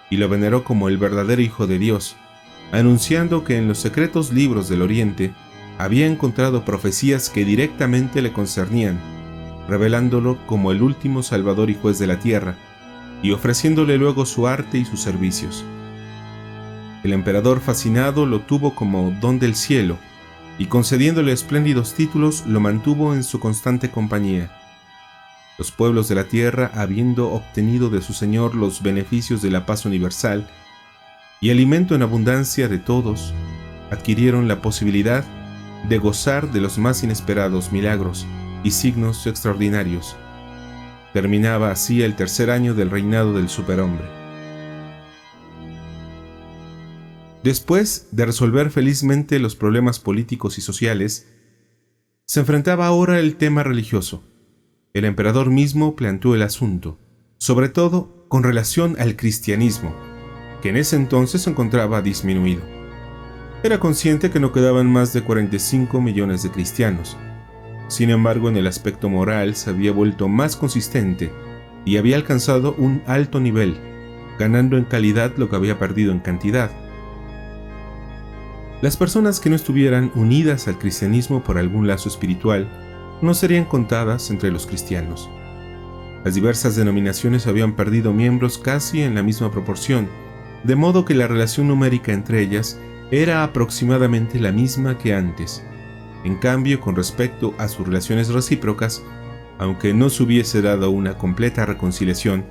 y lo veneró como el verdadero Hijo de Dios, anunciando que en los secretos libros del Oriente había encontrado profecías que directamente le concernían, revelándolo como el último Salvador y Juez de la tierra, y ofreciéndole luego su arte y sus servicios. El emperador fascinado lo tuvo como don del cielo, y concediéndole espléndidos títulos lo mantuvo en su constante compañía. Los pueblos de la tierra, habiendo obtenido de su Señor los beneficios de la paz universal y alimento en abundancia de todos, adquirieron la posibilidad de gozar de los más inesperados milagros y signos extraordinarios. Terminaba así el tercer año del reinado del superhombre. Después de resolver felizmente los problemas políticos y sociales, se enfrentaba ahora el tema religioso. El emperador mismo planteó el asunto, sobre todo con relación al cristianismo, que en ese entonces se encontraba disminuido. Era consciente que no quedaban más de 45 millones de cristianos. Sin embargo, en el aspecto moral se había vuelto más consistente y había alcanzado un alto nivel, ganando en calidad lo que había perdido en cantidad. Las personas que no estuvieran unidas al cristianismo por algún lazo espiritual no serían contadas entre los cristianos. Las diversas denominaciones habían perdido miembros casi en la misma proporción, de modo que la relación numérica entre ellas era aproximadamente la misma que antes. En cambio, con respecto a sus relaciones recíprocas, aunque no se hubiese dado una completa reconciliación,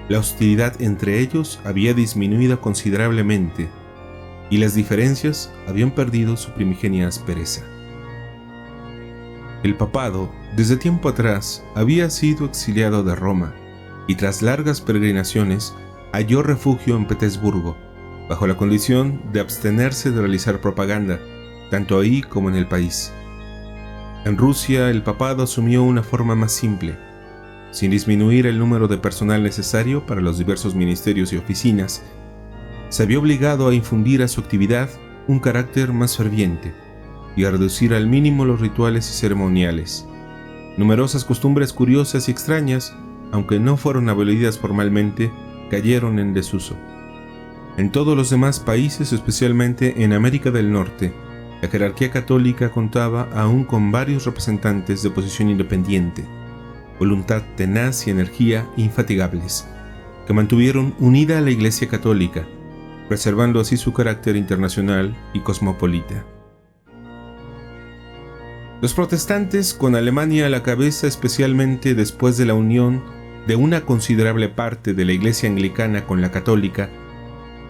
la hostilidad entre ellos había disminuido considerablemente y las diferencias habían perdido su primigenia aspereza. El papado, desde tiempo atrás, había sido exiliado de Roma y tras largas peregrinaciones halló refugio en Petersburgo, bajo la condición de abstenerse de realizar propaganda, tanto ahí como en el país. En Rusia, el papado asumió una forma más simple, sin disminuir el número de personal necesario para los diversos ministerios y oficinas. Se vio obligado a infundir a su actividad un carácter más ferviente y a reducir al mínimo los rituales y ceremoniales. Numerosas costumbres curiosas y extrañas, aunque no fueron abolidas formalmente, cayeron en desuso. En todos los demás países, especialmente en América del Norte, la jerarquía católica contaba aún con varios representantes de posición independiente, voluntad tenaz y energía infatigables, que mantuvieron unida a la Iglesia católica, preservando así su carácter internacional y cosmopolita. Los protestantes, con Alemania a la cabeza, especialmente después de la unión de una considerable parte de la Iglesia anglicana con la católica,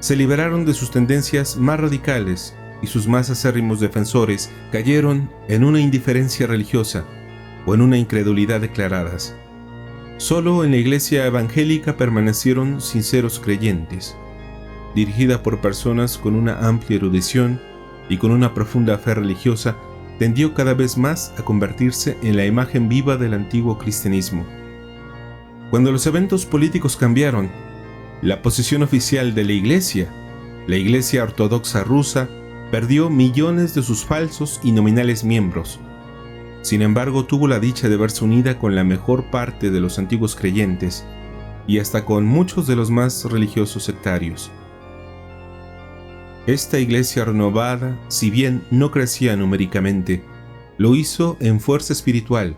se liberaron de sus tendencias más radicales y sus más acérrimos defensores cayeron en una indiferencia religiosa o en una incredulidad declaradas. Solo en la Iglesia evangélica permanecieron sinceros creyentes, dirigida por personas con una amplia erudición y con una profunda fe religiosa. Tendió cada vez más a convertirse en la imagen viva del antiguo cristianismo. Cuando los eventos políticos cambiaron, la posición oficial de la Iglesia ortodoxa rusa, perdió millones de sus falsos y nominales miembros. Sin embargo, tuvo la dicha de verse unida con la mejor parte de los antiguos creyentes y hasta con muchos de los más religiosos sectarios. Esta iglesia renovada, si bien no crecía numéricamente, lo hizo en fuerza espiritual,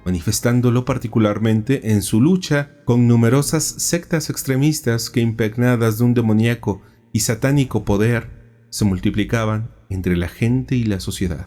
manifestándolo particularmente en su lucha con numerosas sectas extremistas que, impregnadas de un demoníaco y satánico poder, se multiplicaban entre la gente y la sociedad.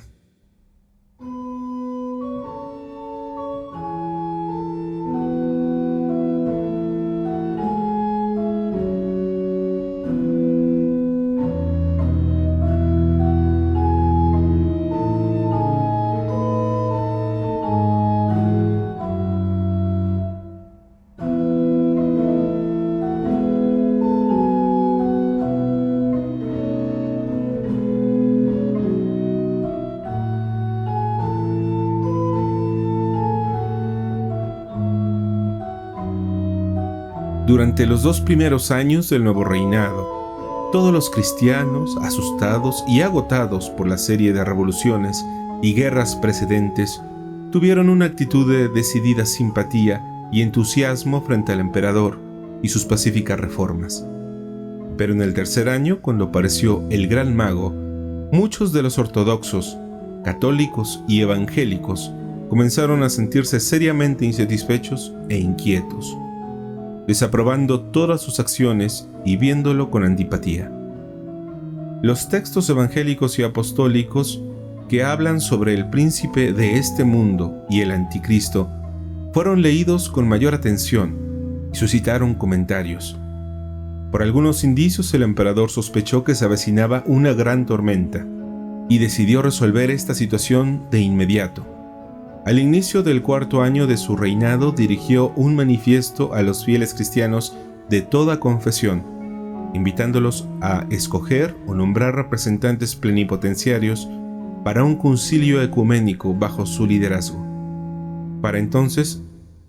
Durante los 2 primeros años del nuevo reinado, todos los cristianos, asustados y agotados por la serie de revoluciones y guerras precedentes, tuvieron una actitud de decidida simpatía y entusiasmo frente al emperador y sus pacíficas reformas. Pero en el tercer año, cuando apareció el Gran Mago, muchos de los ortodoxos, católicos y evangélicos comenzaron a sentirse seriamente insatisfechos e inquietos, desaprobando todas sus acciones y viéndolo con antipatía. Los textos evangélicos y apostólicos que hablan sobre el príncipe de este mundo y el anticristo fueron leídos con mayor atención y suscitaron comentarios. Por algunos indicios, el emperador sospechó que se avecinaba una gran tormenta y decidió resolver esta situación de inmediato. Al inicio del 4º año de su reinado, dirigió un manifiesto a los fieles cristianos de toda confesión, invitándolos a escoger o nombrar representantes plenipotenciarios para un concilio ecuménico bajo su liderazgo. Para entonces,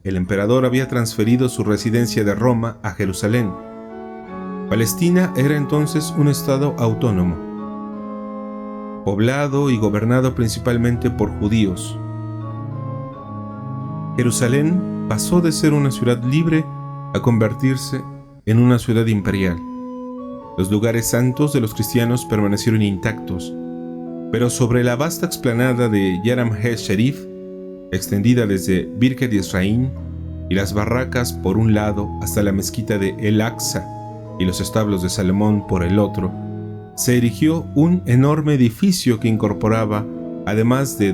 el emperador había transferido su residencia de Roma a Jerusalén. Palestina era entonces un estado autónomo, poblado y gobernado principalmente por judíos. Jerusalén pasó de ser una ciudad libre a convertirse en una ciudad imperial. Los lugares santos de los cristianos permanecieron intactos, pero sobre la vasta explanada de Yaram Sherif, extendida desde Birket Yisrael y las barracas por un lado hasta la mezquita de El Aqsa y los establos de Salomón por el otro, se erigió un enorme edificio que incorporaba, además de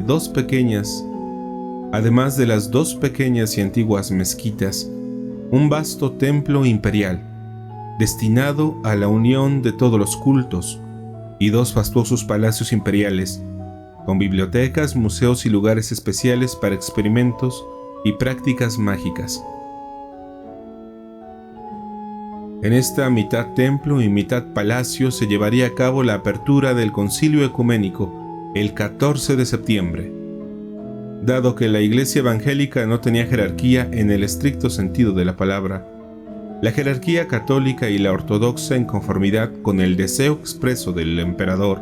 las dos pequeñas y antiguas mezquitas, un vasto templo imperial, destinado a la unión de todos los cultos, y 2 fastuosos palacios imperiales, con bibliotecas, museos y lugares especiales para experimentos y prácticas mágicas. En esta mitad templo y mitad palacio se llevaría a cabo la apertura del Concilio Ecuménico el 14 de septiembre. Dado que la Iglesia evangélica no tenía jerarquía en el estricto sentido de la palabra, la jerarquía católica y la ortodoxa, en conformidad con el deseo expreso del emperador,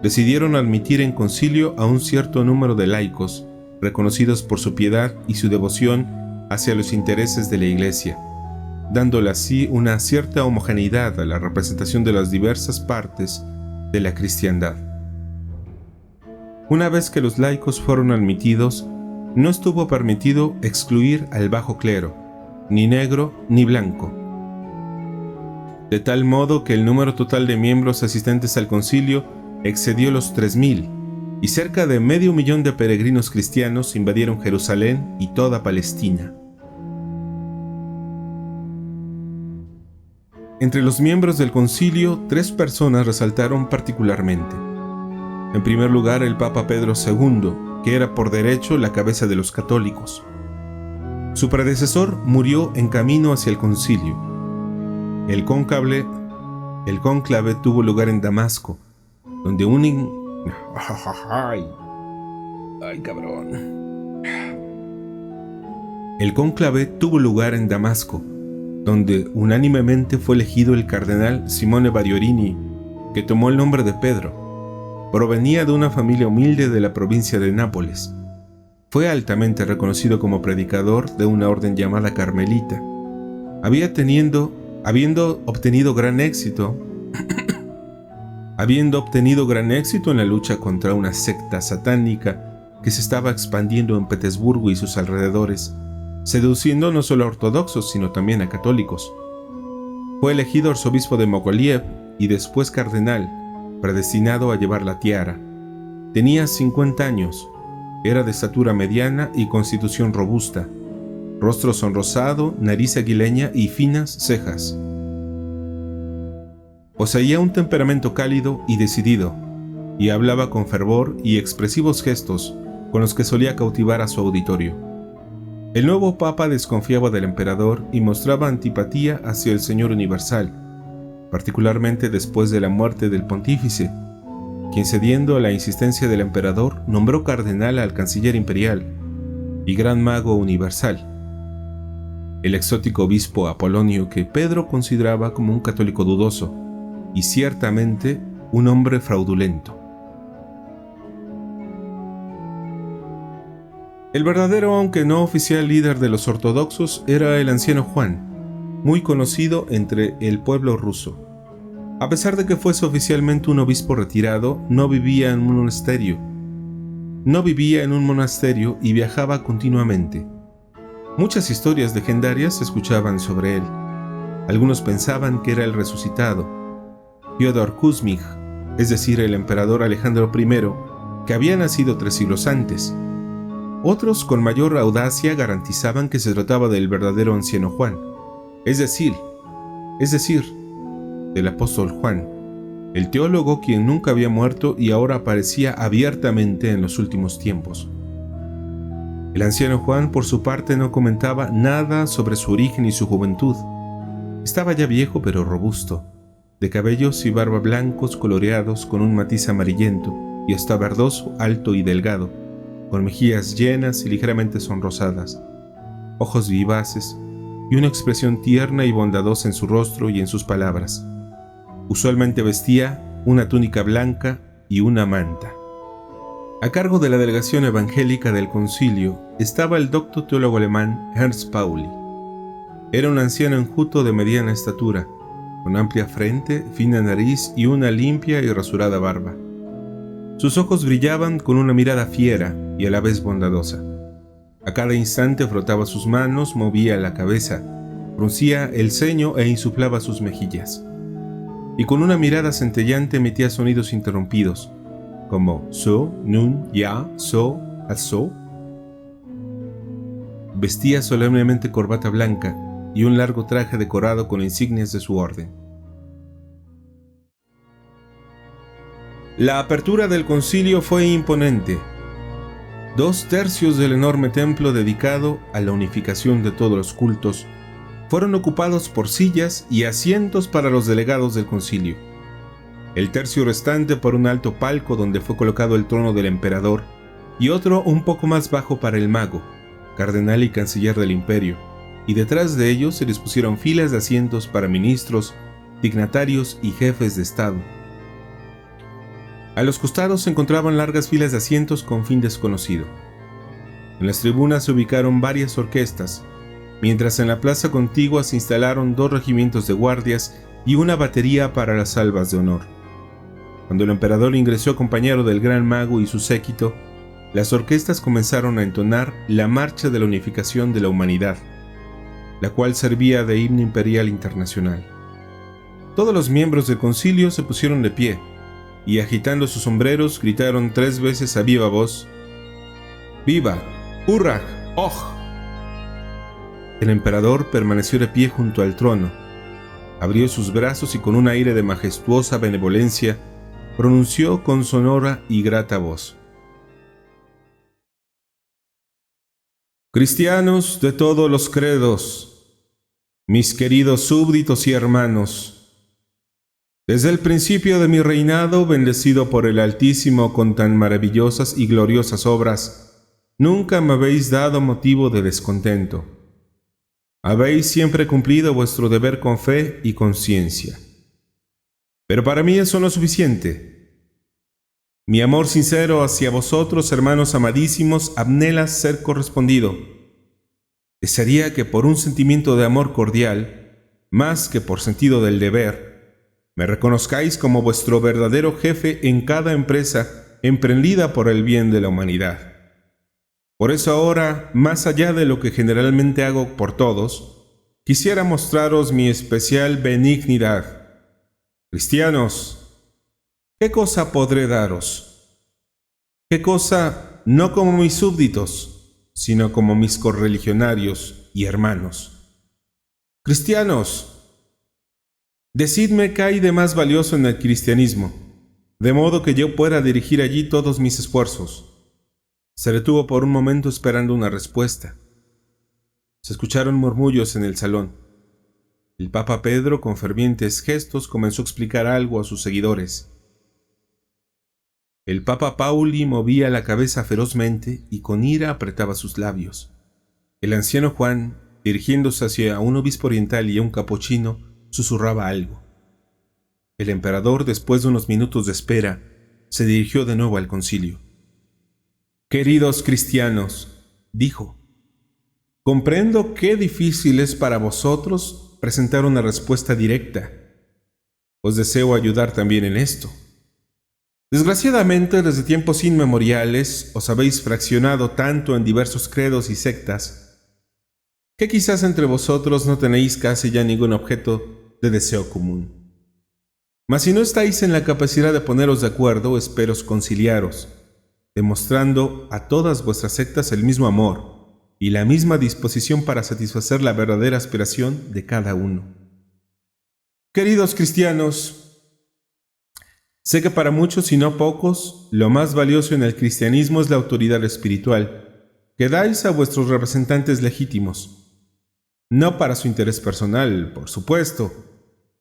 decidieron admitir en concilio a un cierto número de laicos, reconocidos por su piedad y su devoción hacia los intereses de la Iglesia, dándole así una cierta homogeneidad a la representación de las diversas partes de la cristiandad. Una vez que los laicos fueron admitidos, no estuvo permitido excluir al bajo clero, ni negro ni blanco, de tal modo que el número total de miembros asistentes al concilio excedió los 3.000, y cerca de 500.000 de peregrinos cristianos invadieron Jerusalén y toda Palestina. Entre los miembros del concilio, 3 personas resaltaron particularmente. En primer lugar, el Papa Pedro II, que era por derecho la cabeza de los católicos. Su predecesor murió en camino hacia el concilio. El cónclave tuvo lugar en Damasco, donde unánimemente fue elegido el cardenal Simone Bariorini, que tomó el nombre de Pedro. Provenía de una familia humilde de la provincia de Nápoles. Fue altamente reconocido como predicador de una orden llamada Carmelita, habiendo obtenido gran éxito en la lucha contra una secta satánica que se estaba expandiendo en Petersburgo y sus alrededores, seduciendo no solo a ortodoxos sino también a católicos. Fue elegido arzobispo de Mokoliev y después cardenal, predestinado a llevar la tiara. Tenía 50 años, era de estatura mediana y constitución robusta, rostro sonrosado, nariz aguileña y finas cejas. Poseía un temperamento cálido y decidido, y hablaba con fervor y expresivos gestos con los que solía cautivar a su auditorio. El nuevo papa desconfiaba del emperador y mostraba antipatía hacia el Señor Universal, particularmente después de la muerte del pontífice, quien, cediendo a la insistencia del emperador, nombró cardenal al canciller imperial y gran mago universal, el exótico obispo Apolonio, que Pedro consideraba como un católico dudoso y ciertamente un hombre fraudulento. El verdadero, aunque no oficial líder de los ortodoxos era el anciano Juan, muy conocido entre el pueblo ruso. A pesar de que fuese oficialmente un obispo retirado, no vivía en un monasterio y viajaba continuamente. Muchas historias legendarias se escuchaban sobre él. Algunos pensaban que era el resucitado, Fyodor Kuzmich, es decir, el emperador Alejandro I, que había nacido 3 siglos antes. Otros, con mayor audacia, garantizaban que se trataba del verdadero anciano Juan, es decir, del apóstol Juan, el teólogo quien nunca había muerto y ahora aparecía abiertamente en los últimos tiempos. El anciano Juan, por su parte, no comentaba nada sobre su origen y su juventud. Estaba ya viejo pero robusto, de cabellos y barba blancos coloreados con un matiz amarillento y hasta verdoso, alto y delgado, con mejillas llenas y ligeramente sonrosadas, ojos vivaces y una expresión tierna y bondadosa en su rostro y en sus palabras. Usualmente vestía una túnica blanca y una manta. A cargo de la delegación evangélica del concilio estaba el docto teólogo alemán Ernst Pauli. Era un anciano enjuto de mediana estatura, con amplia frente, fina nariz y una limpia y rasurada barba. Sus ojos brillaban con una mirada fiera y a la vez bondadosa. A cada instante frotaba sus manos, movía la cabeza, fruncía el ceño e insuflaba sus mejillas. Y con una mirada centellante emitía sonidos interrumpidos, como so, nun, ya, so, so. Vestía solemnemente corbata blanca y un largo traje decorado con insignias de su orden. La apertura del concilio fue imponente. 2/3 del enorme templo dedicado a la unificación de todos los cultos fueron ocupados por sillas y asientos para los delegados del concilio. El tercio restante por un alto palco donde fue colocado el trono del emperador y otro un poco más bajo para el mago, cardenal y canciller del imperio, y detrás de ellos se dispusieron filas de asientos para ministros, dignatarios y jefes de estado. A los costados se encontraban largas filas de asientos con fin desconocido. En las tribunas se ubicaron varias orquestas, mientras en la plaza contigua se instalaron 2 regimientos de guardias y una batería para las salvas de honor. Cuando el emperador ingresó acompañado del gran mago y su séquito, las orquestas comenzaron a entonar la marcha de la unificación de la humanidad, la cual servía de himno imperial internacional. Todos los miembros del concilio se pusieron de pie y, agitando sus sombreros, gritaron 3 veces a viva voz: ¡Viva! ¡Hurra! ¡Oh! El emperador permaneció de pie junto al trono, abrió sus brazos y con un aire de majestuosa benevolencia pronunció con sonora y grata voz: Cristianos de todos los credos, mis queridos súbditos y hermanos, desde el principio de mi reinado, bendecido por el Altísimo con tan maravillosas y gloriosas obras, nunca me habéis dado motivo de descontento. Habéis siempre cumplido vuestro deber con fe y con ciencia. Pero para mí eso no es suficiente. Mi amor sincero hacia vosotros, hermanos amadísimos, anhela ser correspondido. Desearía que por un sentimiento de amor cordial, más que por sentido del deber, me reconozcáis como vuestro verdadero jefe en cada empresa emprendida por el bien de la humanidad. Por eso ahora, más allá de lo que generalmente hago por todos, quisiera mostraros mi especial benignidad. Cristianos, ¿qué cosa podré daros? ¿Qué cosa no como mis súbditos, sino como mis correligionarios y hermanos? Cristianos, decidme qué hay de más valioso en el cristianismo, de modo que yo pueda dirigir allí todos mis esfuerzos. Se detuvo por un momento esperando una respuesta. Se escucharon murmullos en el salón. El Papa Pedro, con fervientes gestos, comenzó a explicar algo a sus seguidores. El Papa Pauli movía la cabeza ferozmente y con ira apretaba sus labios. El anciano Juan, dirigiéndose hacia un obispo oriental y a un capuchino, susurraba algo. El emperador, después de unos minutos de espera, se dirigió de nuevo al concilio. «Queridos cristianos», dijo, «comprendo qué difícil es para vosotros presentar una respuesta directa. Os deseo ayudar también en esto. Desgraciadamente, desde tiempos inmemoriales os habéis fraccionado tanto en diversos credos y sectas que quizás entre vosotros no tenéis casi ya ningún objeto de deseo común. Mas si no estáis en la capacidad de poneros de acuerdo, espero conciliaros, demostrando a todas vuestras sectas el mismo amor y la misma disposición para satisfacer la verdadera aspiración de cada uno. Queridos cristianos, sé que para muchos y no pocos, lo más valioso en el cristianismo es la autoridad espiritual que dais a vuestros representantes legítimos, no para su interés personal, por supuesto,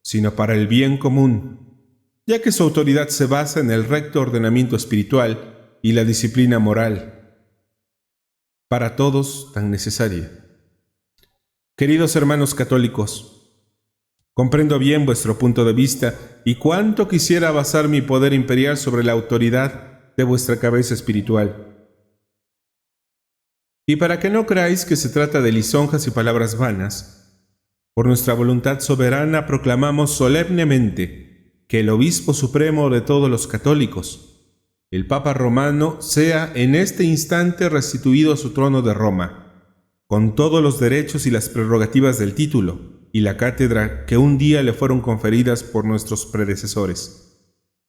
sino para el bien común, ya que su autoridad se basa en el recto ordenamiento espiritual y la disciplina moral, para todos tan necesaria. Queridos hermanos católicos, comprendo bien vuestro punto de vista y cuánto quisiera basar mi poder imperial sobre la autoridad de vuestra cabeza espiritual. Y para que no creáis que se trata de lisonjas y palabras vanas, por nuestra voluntad soberana proclamamos solemnemente que el Obispo Supremo de todos los católicos, el Papa Romano, sea en este instante restituido a su trono de Roma, con todos los derechos y las prerrogativas del título y la cátedra que un día le fueron conferidas por nuestros predecesores,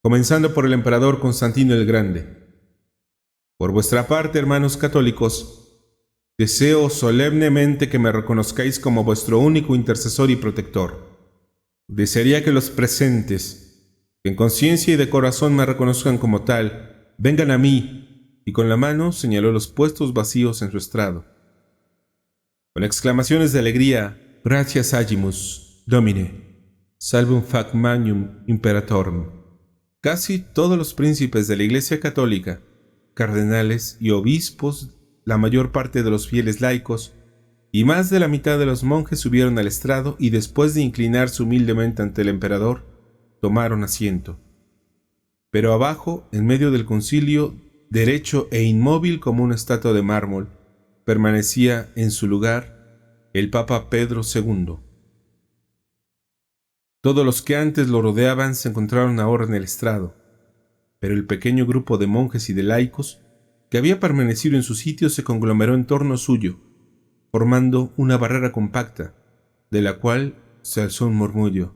comenzando por el emperador Constantino el Grande. Por vuestra parte, hermanos católicos, deseo solemnemente que me reconozcáis como vuestro único intercesor y protector. Desearía que los presentes, que en conciencia y de corazón me reconozcan como tal, vengan a mí, y con la mano señaló los puestos vacíos en su estrado. Con exclamaciones de alegría, Gratias agimus, Domine, salvum fac magnum imperatorum. Casi todos los príncipes de la Iglesia Católica, cardenales y obispos, la mayor parte de los fieles laicos y más de la mitad de los monjes subieron al estrado y después de inclinarse humildemente ante el emperador, tomaron asiento. Pero abajo, en medio del concilio, derecho e inmóvil como una estatua de mármol, permanecía en su lugar el Papa Pedro II. Todos los que antes lo rodeaban se encontraron ahora en el estrado, pero el pequeño grupo de monjes y de laicos que había permanecido en su sitio se conglomeró en torno suyo, formando una barrera compacta, de la cual se alzó un murmullo.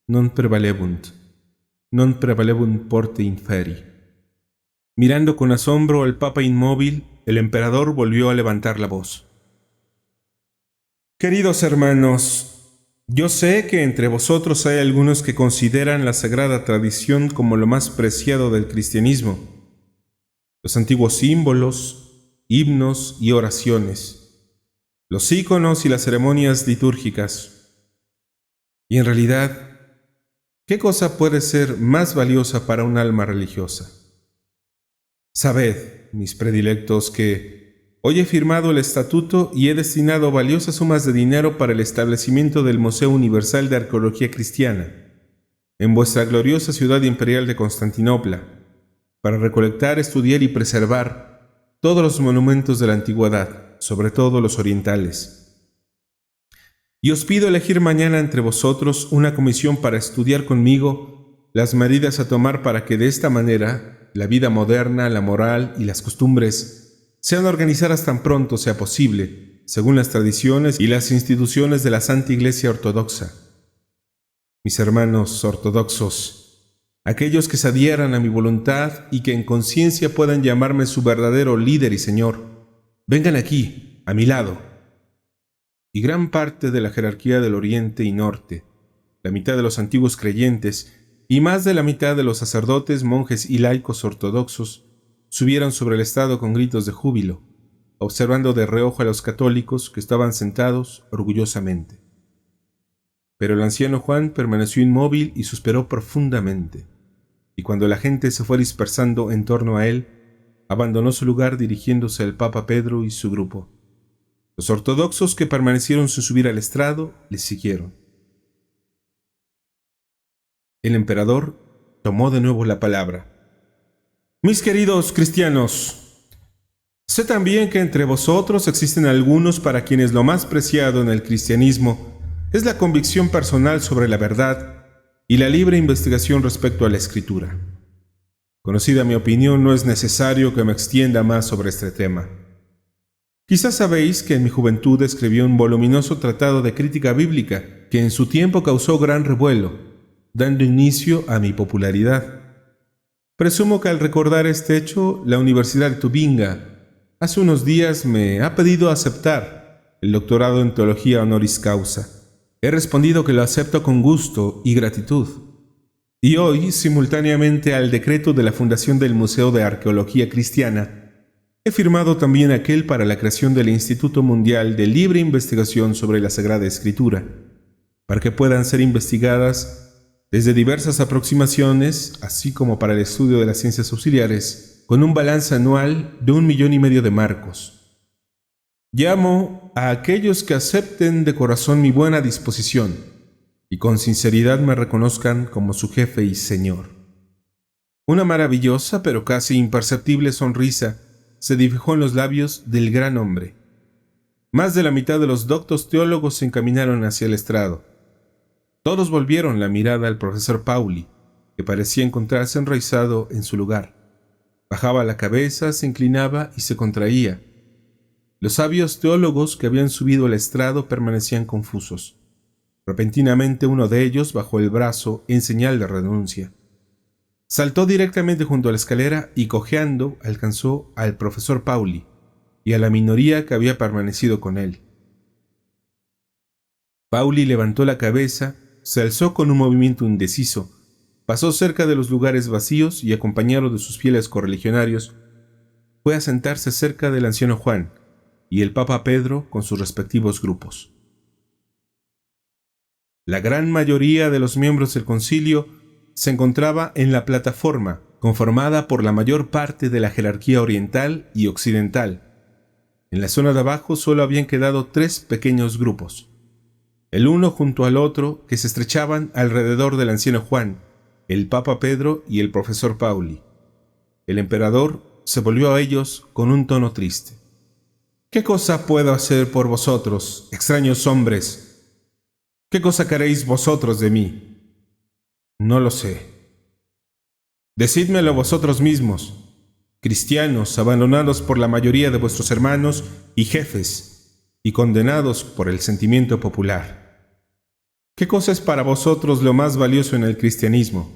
Non prevalebunt porte inferi. Mirando con asombro al Papa inmóvil, el emperador volvió a levantar la voz. Queridos hermanos, yo sé que entre vosotros hay algunos que consideran la sagrada tradición como lo más preciado del cristianismo, los antiguos símbolos, himnos y oraciones, los íconos y las ceremonias litúrgicas. Y en realidad, ¿qué cosa puede ser más valiosa para un alma religiosa? Sabed, mis predilectos, que hoy he firmado el estatuto y he destinado valiosas sumas de dinero para el establecimiento del Museo Universal de Arqueología Cristiana en vuestra gloriosa ciudad imperial de Constantinopla, para recolectar, estudiar y preservar todos los monumentos de la antigüedad, sobre todo los orientales. Y os pido elegir mañana entre vosotros una comisión para estudiar conmigo las medidas a tomar para que de esta manera la vida moderna, la moral y las costumbres sean organizadas tan pronto sea posible, según las tradiciones y las instituciones de la Santa Iglesia Ortodoxa. Mis hermanos ortodoxos, aquellos que se adhieran a mi voluntad y que en conciencia puedan llamarme su verdadero líder y señor, vengan aquí, a mi lado. Y gran parte de la jerarquía del Oriente y Norte, la mitad de los antiguos creyentes y más de la mitad de los sacerdotes, monjes y laicos ortodoxos subieron sobre el estrado con gritos de júbilo, observando de reojo a los católicos que estaban sentados orgullosamente. Pero el anciano Juan permaneció inmóvil y suspiró profundamente. Y cuando la gente se fue dispersando en torno a él, abandonó su lugar dirigiéndose al Papa Pedro y su grupo. Los ortodoxos que permanecieron sin subir al estrado les siguieron. El emperador tomó de nuevo la palabra. Mis queridos cristianos, sé también que entre vosotros existen algunos para quienes lo más preciado en el cristianismo es la convicción personal sobre la verdad y la libre investigación respecto a la Escritura. Conocida mi opinión, no es necesario que me extienda más sobre este tema. Quizás sabéis que en mi juventud escribí un voluminoso tratado de crítica bíblica que en su tiempo causó gran revuelo, dando inicio a mi popularidad. Presumo que al recordar este hecho, la Universidad de Tubinga hace unos días me ha pedido aceptar el doctorado en Teología Honoris Causa. He respondido que lo acepto con gusto y gratitud. Y hoy, simultáneamente al decreto de la fundación del Museo de Arqueología Cristiana, he firmado también aquel para la creación del Instituto Mundial de Libre Investigación sobre la Sagrada Escritura, para que puedan ser investigadas desde diversas aproximaciones, así como para el estudio de las ciencias auxiliares, con un balance anual de 1,5 millones de marcos. Llamo a aquellos que acepten de corazón mi buena disposición y con sinceridad me reconozcan como su jefe y señor. Una maravillosa pero casi imperceptible sonrisa se dibujó en los labios del gran hombre. Más de la mitad de los doctos teólogos se encaminaron hacia el estrado. Todos volvieron la mirada al profesor Pauli, que parecía encontrarse enraizado en su lugar. Bajaba la cabeza, se inclinaba y se contraía. Los sabios teólogos que habían subido al estrado permanecían confusos. Repentinamente uno de ellos bajó el brazo en señal de renuncia. Saltó directamente junto a la escalera y, cojeando, alcanzó al profesor Pauli y a la minoría que había permanecido con él. Pauli levantó la cabeza, se alzó con un movimiento indeciso, pasó cerca de los lugares vacíos y, acompañado de sus fieles correligionarios, fue a sentarse cerca del anciano Juan y el Papa Pedro con sus respectivos grupos. La gran mayoría de los miembros del concilio se encontraba en la plataforma, conformada por la mayor parte de la jerarquía oriental y occidental. En la zona de abajo solo habían quedado 3 pequeños grupos, el uno junto al otro, que se estrechaban alrededor del anciano Juan, el Papa Pedro y el profesor Pauli. El emperador se volvió a ellos con un tono triste. ¿Qué cosa puedo hacer por vosotros, extraños hombres? ¿Qué cosa queréis vosotros de mí? No lo sé. Decídmelo vosotros mismos, cristianos abandonados por la mayoría de vuestros hermanos y jefes, y condenados por el sentimiento popular. ¿Qué cosa es para vosotros lo más valioso en el cristianismo?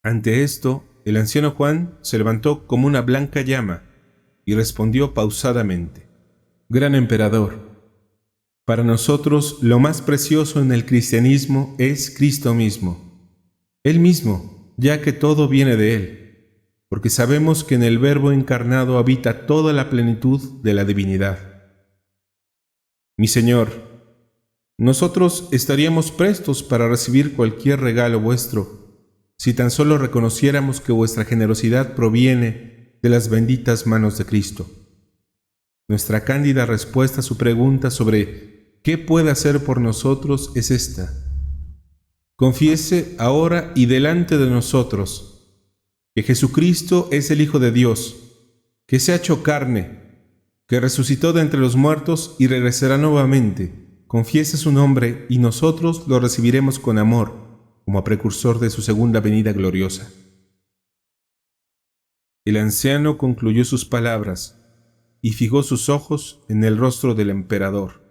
Ante esto, el anciano Juan se levantó como una blanca llama y respondió pausadamente: Gran emperador, para nosotros lo más precioso en el cristianismo es Cristo mismo. Él mismo, ya que todo viene de Él, porque sabemos que en el Verbo encarnado habita toda la plenitud de la divinidad. Mi Señor, nosotros estaríamos prestos para recibir cualquier regalo vuestro, si tan solo reconociéramos que vuestra generosidad proviene de las benditas manos de Cristo. Nuestra cándida respuesta a su pregunta sobre ¿qué puede hacer por nosotros? Es esta: confiese ahora y delante de nosotros que Jesucristo es el Hijo de Dios, que se ha hecho carne, que resucitó de entre los muertos y regresará nuevamente. Confiese su nombre y nosotros lo recibiremos con amor, como precursor de su segunda venida gloriosa. El anciano concluyó sus palabras y fijó sus ojos en el rostro del emperador.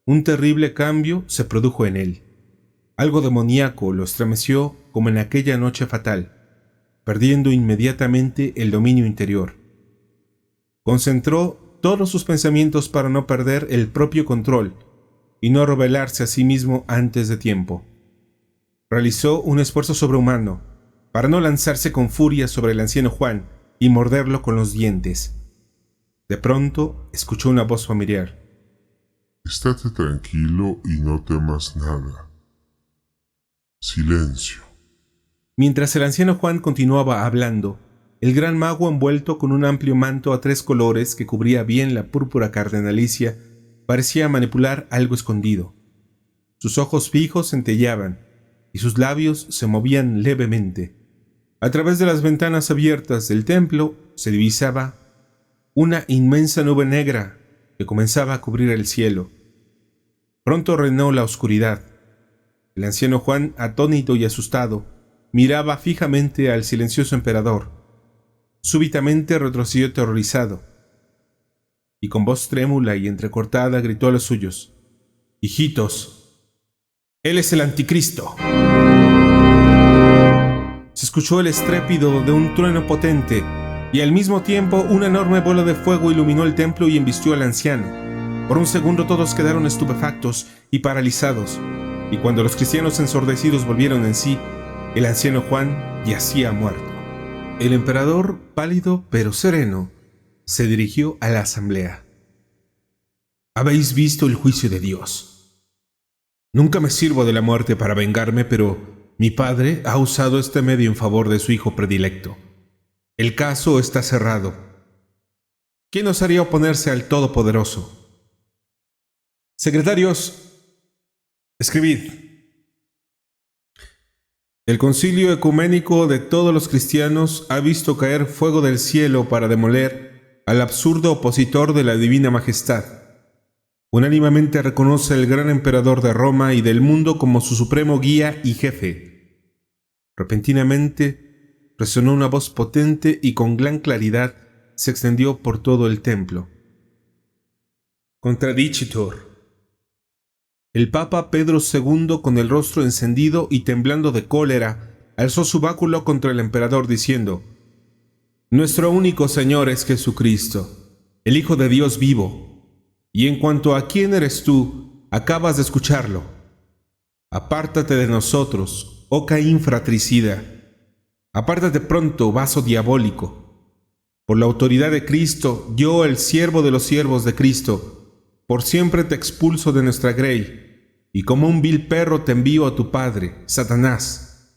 Un terrible cambio se produjo en él. Algo demoníaco lo estremeció como en aquella noche fatal, perdiendo inmediatamente el dominio interior. Concentró todos sus pensamientos para no perder el propio control y no revelarse a sí mismo antes de tiempo. Realizó un esfuerzo sobrehumano para no lanzarse con furia sobre el anciano Juan y morderlo con los dientes. De pronto escuchó una voz familiar. Estate tranquilo y no temas nada. Silencio. Mientras el anciano Juan continuaba hablando, el gran mago, envuelto con un amplio manto a 3 colores que cubría bien la púrpura cardenalicia, parecía manipular algo escondido. Sus ojos fijos centelleaban y sus labios se movían levemente. A través de las ventanas abiertas del templo se divisaba una inmensa nube negra que comenzaba a cubrir el cielo. Pronto reinó la oscuridad. El anciano Juan, atónito y asustado, miraba fijamente al silencioso emperador. Súbitamente retrocedió aterrorizado y con voz trémula y entrecortada gritó a los suyos: «Hijitos, Él es el anticristo. Se escuchó el estrépito de un trueno potente, y al mismo tiempo una enorme bola de fuego iluminó el templo y embistió al anciano. Por un segundo todos quedaron estupefactos y paralizados, y cuando los cristianos ensordecidos volvieron en sí, el anciano Juan yacía muerto. El emperador, pálido pero sereno, se dirigió a la asamblea. «Habéis visto el juicio de Dios. Nunca me sirvo de la muerte para vengarme, pero mi padre ha usado este medio en favor de su hijo predilecto. El caso está cerrado. ¿Quién osaría oponerse al Todopoderoso? Secretarios, escribid. El concilio ecuménico de todos los cristianos ha visto caer fuego del cielo para demoler al absurdo opositor de la divina majestad. Unánimemente reconoce al gran emperador de Roma y del mundo como su supremo guía y jefe. Repentinamente resonó una voz potente y con gran claridad se extendió por todo el templo. Contradicitor. El Papa Pedro II, con el rostro encendido y temblando de cólera, alzó su báculo contra el emperador diciendo: «Nuestro único Señor es Jesucristo, el Hijo de Dios vivo. Y en cuanto a quién eres tú, acabas de escucharlo. Apártate de nosotros, oh Caín fratricida. Apártate pronto, vaso diabólico. Por la autoridad de Cristo, yo, el siervo de los siervos de Cristo, por siempre te expulso de nuestra grey, y como un vil perro te envío a tu padre, Satanás.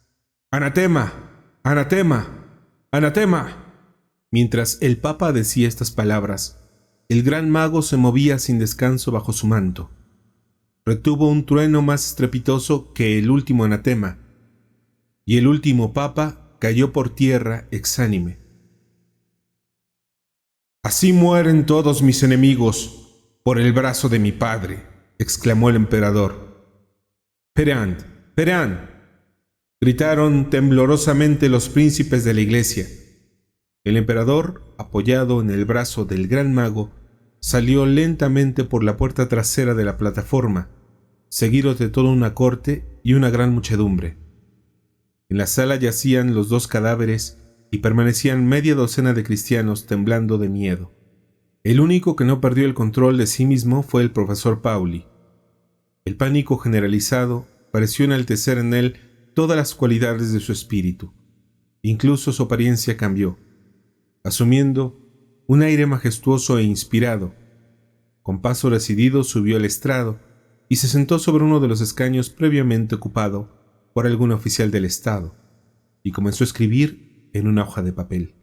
Anatema, anatema, anatema». Mientras el Papa decía estas palabras, el gran mago se movía sin descanso bajo su manto. Retuvo un trueno más estrepitoso que el último anatema, y el último papa cayó por tierra exánime. «Así mueren todos mis enemigos por el brazo de mi padre», exclamó el emperador. «Perand, Perand», gritaron temblorosamente los príncipes de la iglesia. El emperador, apoyado en el brazo del gran mago, salió lentamente por la puerta trasera de la plataforma, seguido de toda una corte y una gran muchedumbre. En la sala yacían los dos cadáveres y permanecían media docena de cristianos temblando de miedo. El único que no perdió el control de sí mismo fue el profesor Pauli. El pánico generalizado pareció enaltecer en él todas las cualidades de su espíritu. Incluso su apariencia cambió, asumiendo un aire majestuoso e inspirado. Con paso decidido subió al estrado y se sentó sobre uno de los escaños previamente ocupado por algún oficial del Estado, y comenzó a escribir en una hoja de papel.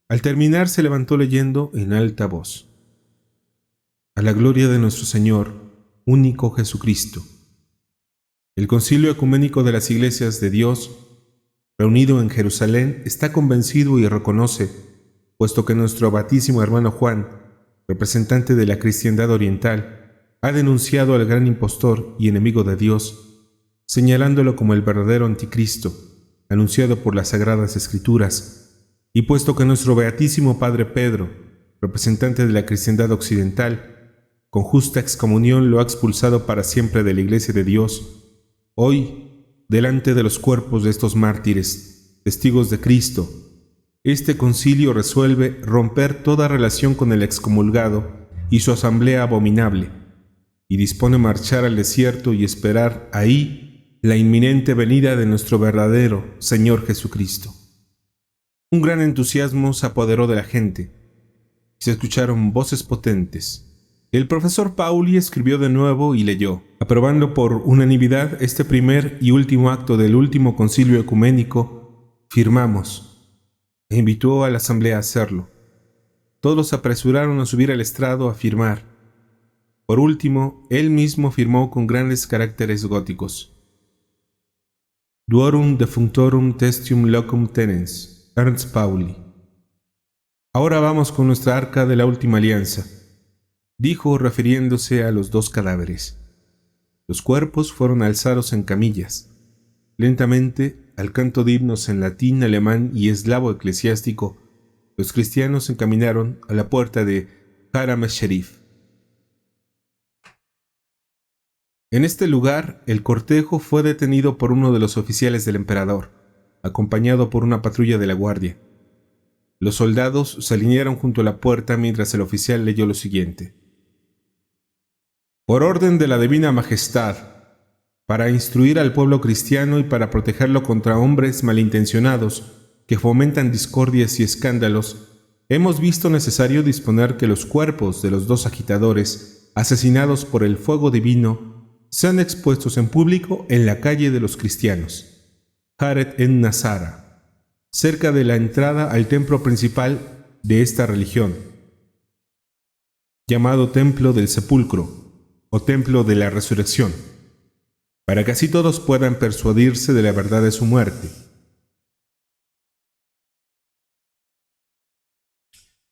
Al terminar se levantó leyendo en alta voz: «A la gloria de nuestro Señor, único Jesucristo. El concilio ecuménico de las iglesias de Dios, reunido en Jerusalén, está convencido y reconoce, puesto que nuestro abatísimo hermano Juan, representante de la cristiandad oriental, ha denunciado al gran impostor y enemigo de Dios, señalándolo como el verdadero anticristo, anunciado por las Sagradas Escrituras, y puesto que nuestro beatísimo Padre Pedro, representante de la cristiandad occidental, con justa excomunión lo ha expulsado para siempre de la Iglesia de Dios, hoy, delante de los cuerpos de estos mártires, testigos de Cristo, este concilio resuelve romper toda relación con el excomulgado y su asamblea abominable, y dispone marchar al desierto y esperar ahí la inminente venida de nuestro verdadero Señor Jesucristo». Un gran entusiasmo se apoderó de la gente, y se escucharon voces potentes. El profesor Pauli escribió de nuevo y leyó, aprobando por unanimidad este primer y último acto del último concilio ecuménico, firmamos, e invitó a la asamblea a hacerlo. Todos se apresuraron a subir al estrado a firmar. Por último, él mismo firmó con grandes caracteres góticos: «Duorum defunctorum testium locum tenens, Ernst Pauli». «Ahora vamos con nuestra arca de la última alianza», dijo refiriéndose a los dos cadáveres. Los cuerpos fueron alzados en camillas. Lentamente, al canto de himnos en latín, alemán y eslavo eclesiástico, los cristianos se encaminaron a la puerta de Haram Sherif. En este lugar, el cortejo fue detenido por uno de los oficiales del emperador, acompañado por una patrulla de la guardia. Los soldados se alinearon junto a la puerta mientras el oficial leyó lo siguiente. Por orden de la Divina Majestad, para instruir al pueblo cristiano y para protegerlo contra hombres malintencionados que fomentan discordias y escándalos, hemos visto necesario disponer que los cuerpos de los 2 agitadores, asesinados por el fuego divino, sean expuestos en público en la calle de los cristianos, Jared en Nazara, cerca de la entrada al templo principal de esta religión, llamado Templo del Sepulcro o Templo de la Resurrección, para que así todos puedan persuadirse de la verdad de su muerte.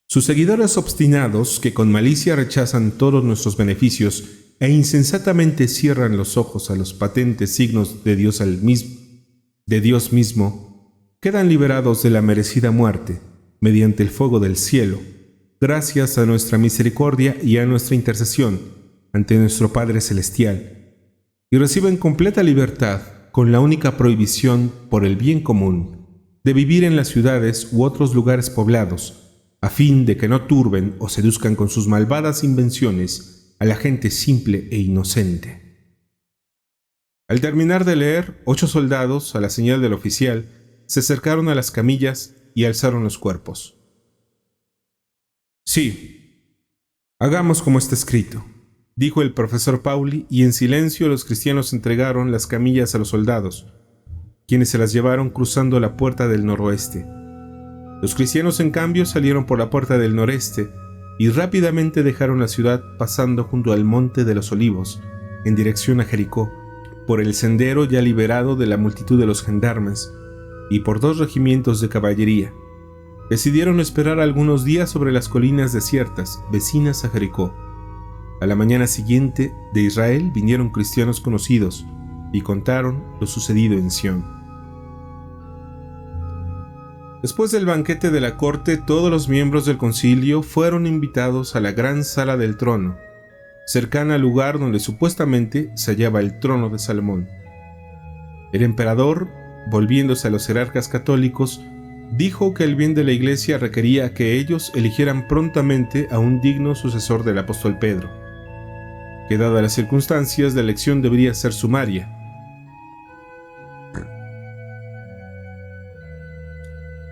Sus seguidores obstinados, que con malicia rechazan todos nuestros beneficios e insensatamente cierran los ojos a los patentes signos de Dios mismo, quedan liberados de la merecida muerte mediante el fuego del cielo, gracias a nuestra misericordia y a nuestra intercesión ante nuestro Padre Celestial, y reciben completa libertad con la única prohibición por el bien común de vivir en las ciudades u otros lugares poblados, a fin de que no turben o seduzcan con sus malvadas invenciones a la gente simple e inocente. Al terminar de leer, 8 soldados, a la señal del oficial, se acercaron a las camillas y alzaron los cuerpos. Sí, hagamos como está escrito, dijo el profesor Pauli, y en silencio los cristianos entregaron las camillas a los soldados, quienes se las llevaron cruzando la puerta del noroeste. Los cristianos, en cambio, salieron por la puerta del noreste y rápidamente dejaron la ciudad pasando junto al Monte de los Olivos, en dirección a Jericó, por el sendero ya liberado de la multitud de los gendarmes y por 2 regimientos de caballería. Decidieron esperar algunos días sobre las colinas desiertas, vecinas a Jericó. A la mañana siguiente, de Israel vinieron cristianos conocidos y contaron lo sucedido en Sión. Después del banquete de la corte, todos los miembros del concilio fueron invitados a la gran sala del trono, cercana al lugar donde supuestamente se hallaba el trono de Salomón. El emperador, volviéndose a los jerarcas católicos, dijo que el bien de la iglesia requería que ellos eligieran prontamente a un digno sucesor del apóstol Pedro, que dadas las circunstancias la elección debería ser sumaria,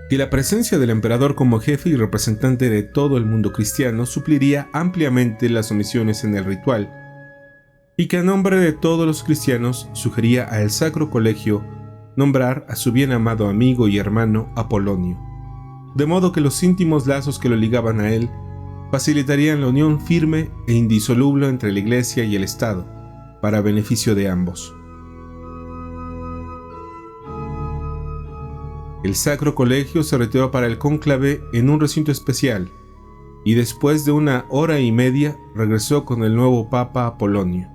que la presencia del emperador como jefe y representante de todo el mundo cristiano supliría ampliamente las omisiones en el ritual, y que a nombre de todos los cristianos sugería al Sacro Colegio nombrar a su bien amado amigo y hermano Apolonio, de modo que los íntimos lazos que lo ligaban a él facilitarían la unión firme e indisoluble entre la Iglesia y el Estado, para beneficio de ambos. El Sacro Colegio se retiró para el cónclave en un recinto especial, y después de 1 hora y media regresó con el nuevo Papa Apolonio.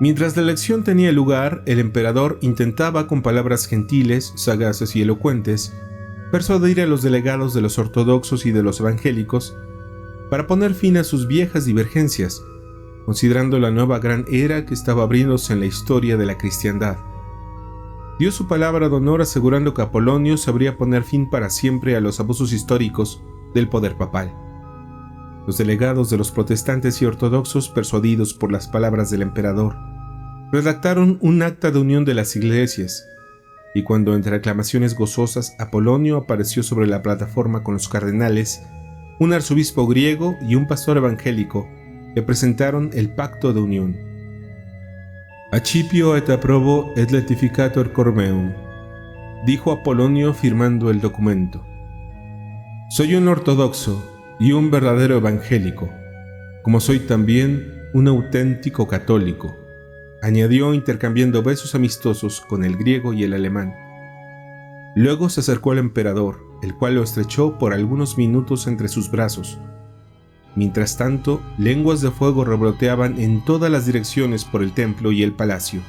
Mientras la elección tenía lugar, el emperador intentaba con palabras gentiles, sagaces y elocuentes persuadir a los delegados de los ortodoxos y de los evangélicos para poner fin a sus viejas divergencias, considerando la nueva gran era que estaba abriéndose en la historia de la cristiandad. Dio su palabra de honor asegurando que Apolonio sabría poner fin para siempre a los abusos históricos del poder papal. Los delegados de los protestantes y ortodoxos, persuadidos por las palabras del emperador, redactaron un acta de unión de las iglesias, y cuando entre aclamaciones gozosas Apolonio apareció sobre la plataforma con los cardenales, un arzobispo griego y un pastor evangélico le presentaron el pacto de unión. Accipio et approbo et letificator cor meum, dijo Apolonio firmando el documento. Soy un ortodoxo y un verdadero evangélico, como soy también un auténtico católico, añadió intercambiando besos amistosos con el griego y el alemán. Luego se acercó al emperador, el cual lo estrechó por algunos minutos entre sus brazos. Mientras tanto, lenguas de fuego revoloteaban en todas las direcciones por el templo y el palacio.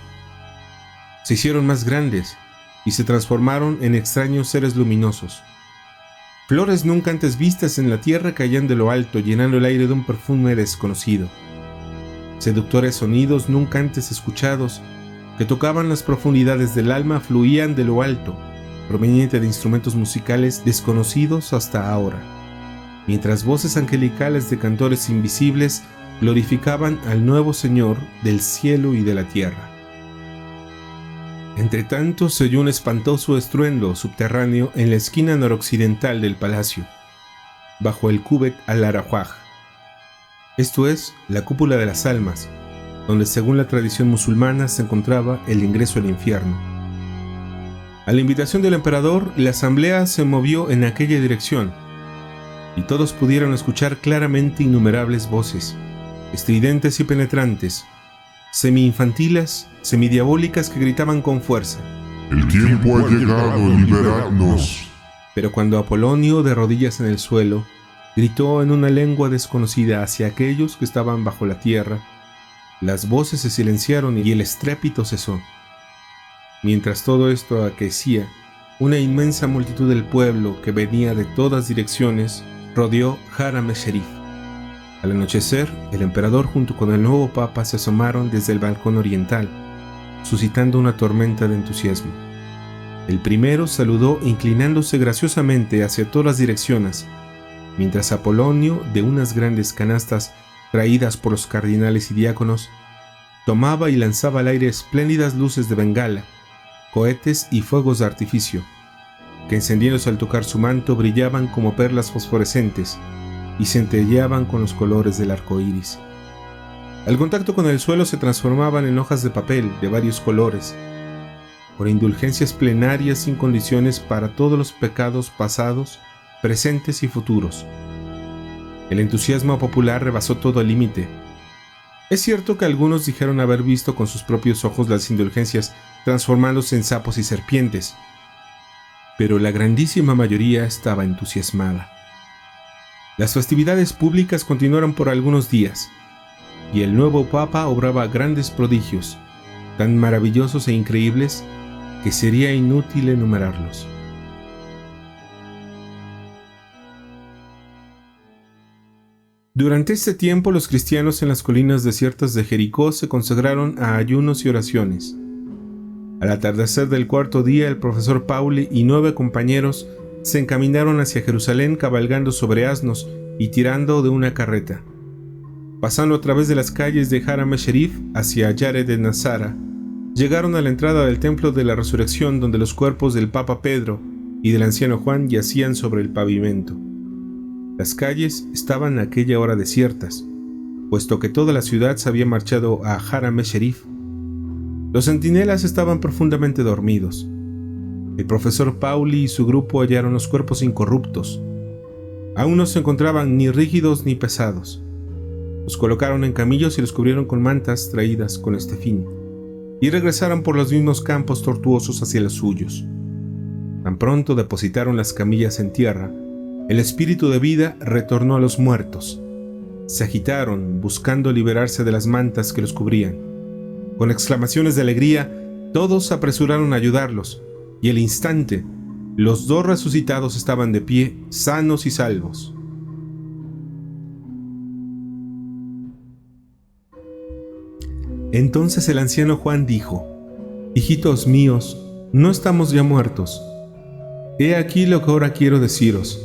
Se hicieron más grandes y se transformaron en extraños seres luminosos. Flores nunca antes vistas en la tierra caían de lo alto, llenando el aire de un perfume desconocido. Seductores sonidos nunca antes escuchados, que tocaban las profundidades del alma, fluían de lo alto, proveniente de instrumentos musicales desconocidos hasta ahora, mientras voces angelicales de cantores invisibles glorificaban al nuevo Señor del cielo y de la tierra. Entre tanto se oyó un espantoso estruendo subterráneo en la esquina noroccidental del palacio, bajo el Kubek al-Arwah, esto es, la cúpula de las almas, donde según la tradición musulmana se encontraba el ingreso al infierno. A la invitación del emperador, la asamblea se movió en aquella dirección, y todos pudieron escuchar claramente innumerables voces, estridentes y penetrantes, semi-infantiles, semidiabólicas, que gritaban con fuerza: El tiempo ha llegado, liberadnos. Pero cuando Apolonio, de rodillas en el suelo, gritó en una lengua desconocida hacia aquellos que estaban bajo la tierra, las voces se silenciaron y el estrépito cesó. Mientras todo esto acaecía, una inmensa multitud del pueblo, que venía de todas direcciones, rodeó Haram Sherif. Al anochecer, el emperador junto con el nuevo papa se asomaron desde el balcón oriental, suscitando una tormenta de entusiasmo. El primero saludó inclinándose graciosamente hacia todas las direcciones, mientras Apolonio, de unas grandes canastas traídas por los cardinales y diáconos, tomaba y lanzaba al aire espléndidas luces de bengala, cohetes y fuegos de artificio, que encendiéndose al tocar su manto brillaban como perlas fosforescentes y centelleaban con los colores del arco iris. Al contacto con el suelo se transformaban en hojas de papel de varios colores, por indulgencias plenarias sin condiciones para todos los pecados pasados, presentes y futuros. El entusiasmo popular rebasó todo límite. Es cierto que algunos dijeron haber visto con sus propios ojos las indulgencias transformándose en sapos y serpientes, pero la grandísima mayoría estaba entusiasmada. Las festividades públicas continuaron por algunos días, y el nuevo papa obraba grandes prodigios, tan maravillosos e increíbles que sería inútil enumerarlos. Durante este tiempo, los cristianos en las colinas desiertas de Jericó se consagraron a ayunos y oraciones. Al atardecer del cuarto día, el profesor Pauli y 9 compañeros se encaminaron hacia Jerusalén cabalgando sobre asnos y tirando de una carreta. Pasando a través de las calles de Haram Sherif hacia Yared de Nazara, llegaron a la entrada del Templo de la Resurrección, donde los cuerpos del Papa Pedro y del anciano Juan yacían sobre el pavimento. Las calles estaban a aquella hora desiertas, puesto que toda la ciudad se había marchado a Haram Sherif. Los centinelas estaban profundamente dormidos. El profesor Pauli y su grupo hallaron los cuerpos incorruptos. Aún no se encontraban ni rígidos ni pesados. Los colocaron en camillos y los cubrieron con mantas traídas con este fin, y regresaron por los mismos campos tortuosos hacia los suyos. Tan pronto depositaron las camillas en tierra, el espíritu de vida retornó a los muertos. Se agitaron, buscando liberarse de las mantas que los cubrían. Con exclamaciones de alegría, todos se apresuraron a ayudarlos, y al instante, los 2 resucitados estaban de pie, sanos y salvos. Entonces el anciano Juan dijo: Hijitos míos, no estamos ya muertos. He aquí lo que ahora quiero deciros.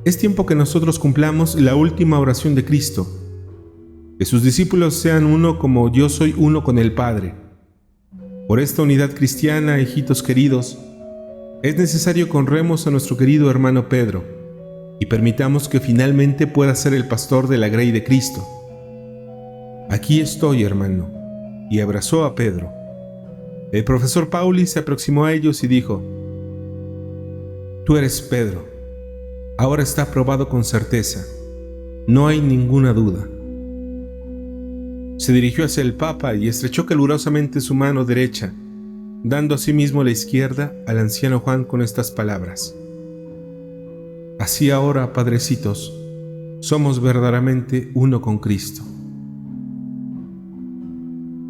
Es tiempo que nosotros cumplamos la última oración de Cristo, que sus discípulos sean uno como yo soy uno con el Padre. Por esta unidad cristiana, hijitos queridos, es necesario que honremos a nuestro querido hermano Pedro y permitamos que finalmente pueda ser el pastor de la grey de Cristo. Aquí estoy, hermano, y abrazó a Pedro. El profesor Pauli se aproximó a ellos y dijo: Tú eres Pedro. Ahora está probado con certeza. No hay ninguna duda. Se dirigió hacia el Papa y estrechó calurosamente su mano derecha, dando asimismo la izquierda al anciano Juan con estas palabras: Así ahora, padrecitos, somos verdaderamente uno con Cristo.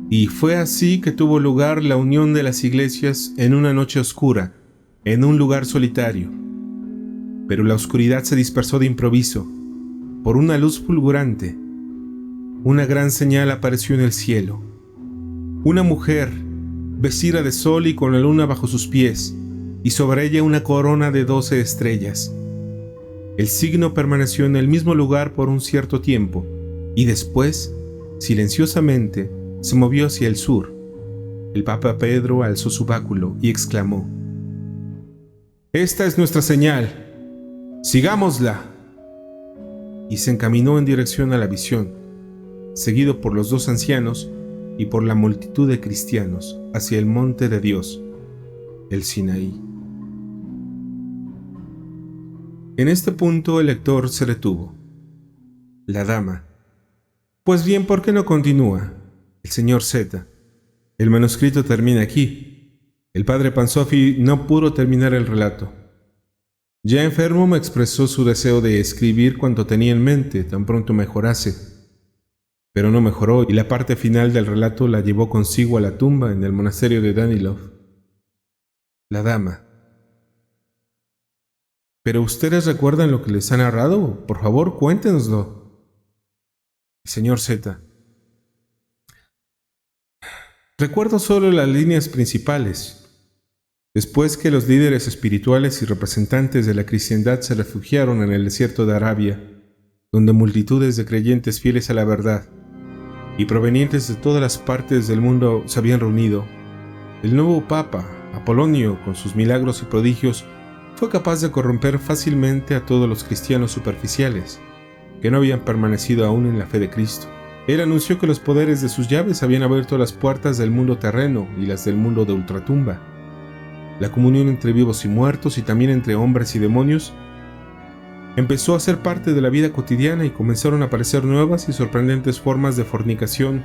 Y fue así que tuvo lugar la unión de las iglesias en una noche oscura, en un lugar solitario. pero la oscuridad se dispersó de improviso. Por una luz fulgurante, una gran señal apareció en el cielo. Una mujer, vestida de sol y con la luna bajo sus pies, y sobre ella una corona de 12 estrellas. El signo permaneció en el mismo lugar por un cierto tiempo, y después, silenciosamente, se movió hacia el sur. El Papa Pedro alzó su báculo y exclamó: «Esta es nuestra señal. Sigámosla». Y se encaminó en dirección a la visión, seguido por los 2 ancianos y por la multitud de cristianos, hacia el monte de Dios, el Sinaí. En este punto el lector se detuvo. La dama: «Pues bien, ¿por qué no continúa?» El señor Z: «El manuscrito termina aquí». El padre Pansofi no pudo terminar el relato. Ya enfermo me expresó su deseo de escribir cuanto tenía en mente, tan pronto mejorase. Pero no mejoró, y la parte final del relato la llevó consigo a la tumba en el monasterio de Danilov. La dama: «¿Pero ustedes recuerdan lo que les ha narrado? Por favor, cuéntenoslo». El señor Z: «Recuerdo solo las líneas principales. Después que los líderes espirituales y representantes de la cristiandad se refugiaron en el desierto de Arabia, donde multitudes de creyentes fieles a la verdad y provenientes de todas las partes del mundo se habían reunido, el nuevo Papa, Apolonio, con sus milagros y prodigios, fue capaz de corromper fácilmente a todos los cristianos superficiales, que no habían permanecido aún en la fe de Cristo. Él anunció que los poderes de sus llaves habían abierto las puertas del mundo terreno y las del mundo de ultratumba. La comunión entre vivos y muertos, y también entre hombres y demonios, empezó a ser parte de la vida cotidiana, y comenzaron a aparecer nuevas y sorprendentes formas de fornicación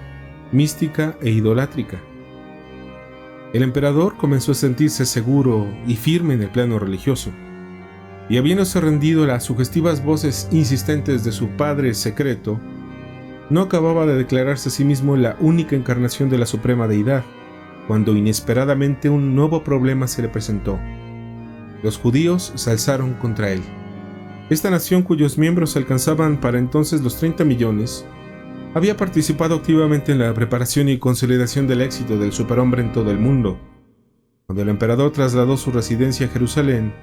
mística e idolátrica. El emperador comenzó a sentirse seguro y firme en el plano religioso, y habiéndose rendido a las sugestivas voces insistentes de su padre secreto, no acababa de declararse a sí mismo la única encarnación de la suprema deidad, cuando inesperadamente un nuevo problema se le presentó. Los judíos se alzaron contra él. Esta nación, cuyos miembros alcanzaban para entonces los 30 millones, había participado activamente en la preparación y consolidación del éxito del superhombre en todo el mundo. Cuando el emperador trasladó su residencia a Jerusalén,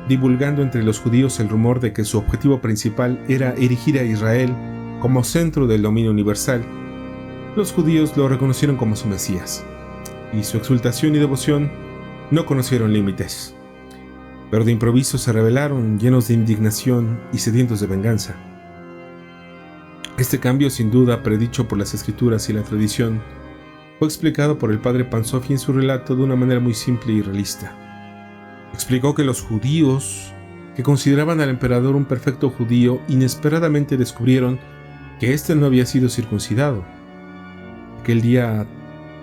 divulgando entre los judíos el rumor de que su objetivo principal era erigir a Israel como centro del dominio universal, los judíos lo reconocieron como su Mesías, y su exultación y devoción no conocieron límites. Pero de improviso se rebelaron, llenos de indignación y sedientos de venganza. Este cambio, sin duda predicho por las escrituras y la tradición, fue explicado por el padre Pansofi en su relato de una manera muy simple y realista. Explicó que los judíos, que consideraban al emperador un perfecto judío, inesperadamente descubrieron que éste no había sido circuncidado. Aquel día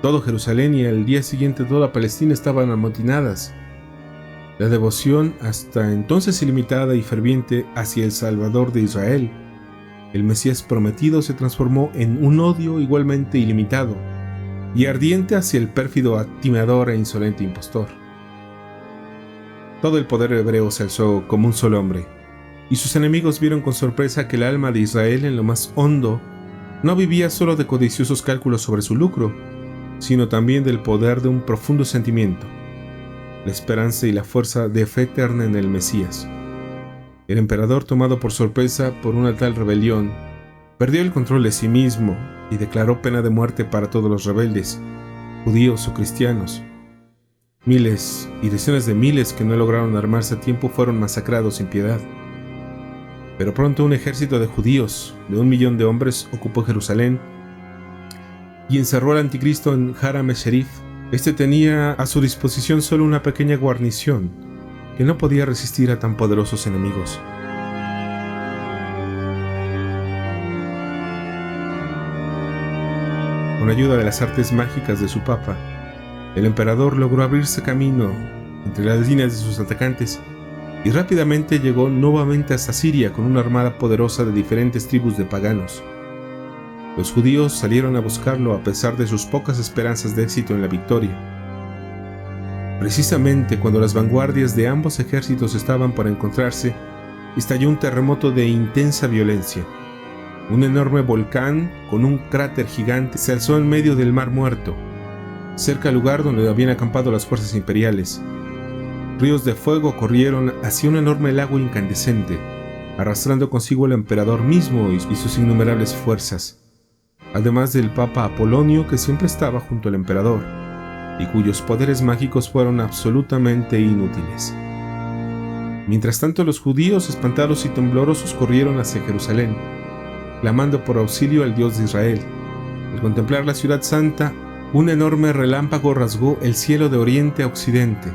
todo Jerusalén y al día siguiente toda Palestina estaban amotinadas. La devoción, hasta entonces ilimitada y ferviente hacia el Salvador de Israel, el Mesías prometido, se transformó en un odio igualmente ilimitado y ardiente hacia el pérfido timador e insolente impostor. Todo el poder hebreo se alzó como un solo hombre, y sus enemigos vieron con sorpresa que el alma de Israel, en lo más hondo, no vivía solo de codiciosos cálculos sobre su lucro, sino también del poder de un profundo sentimiento, la esperanza y la fuerza de fe eterna en el Mesías. El emperador, tomado por sorpresa por una tal rebelión, perdió el control de sí mismo y declaró pena de muerte para todos los rebeldes, judíos o cristianos. Miles y decenas de miles que no lograron armarse a tiempo fueron masacrados sin piedad. Pero pronto un ejército de judíos, de 1 millón de hombres, ocupó Jerusalén y encerró al anticristo en Haram Sherif. Este tenía a su disposición solo una pequeña guarnición que no podía resistir a tan poderosos enemigos. Con ayuda de las artes mágicas de su papa, el emperador logró abrirse camino entre las líneas de sus atacantes y rápidamente llegó nuevamente hasta Siria con una armada poderosa de diferentes tribus de paganos. Los judíos salieron a buscarlo a pesar de sus pocas esperanzas de éxito en la victoria. Precisamente cuando las vanguardias de ambos ejércitos estaban por encontrarse, estalló un terremoto de intensa violencia. Un enorme volcán con un cráter gigante se alzó en medio del Mar Muerto, cerca al lugar donde habían acampado las fuerzas imperiales. Ríos de fuego corrieron hacia un enorme lago incandescente, arrastrando consigo al emperador mismo y sus innumerables fuerzas, además del Papa Apolonio, que siempre estaba junto al emperador, y cuyos poderes mágicos fueron absolutamente inútiles. Mientras tanto, los judíos, espantados y temblorosos, corrieron hacia Jerusalén, clamando por auxilio al Dios de Israel. Al contemplar la ciudad santa, un enorme relámpago rasgó el cielo de oriente a occidente,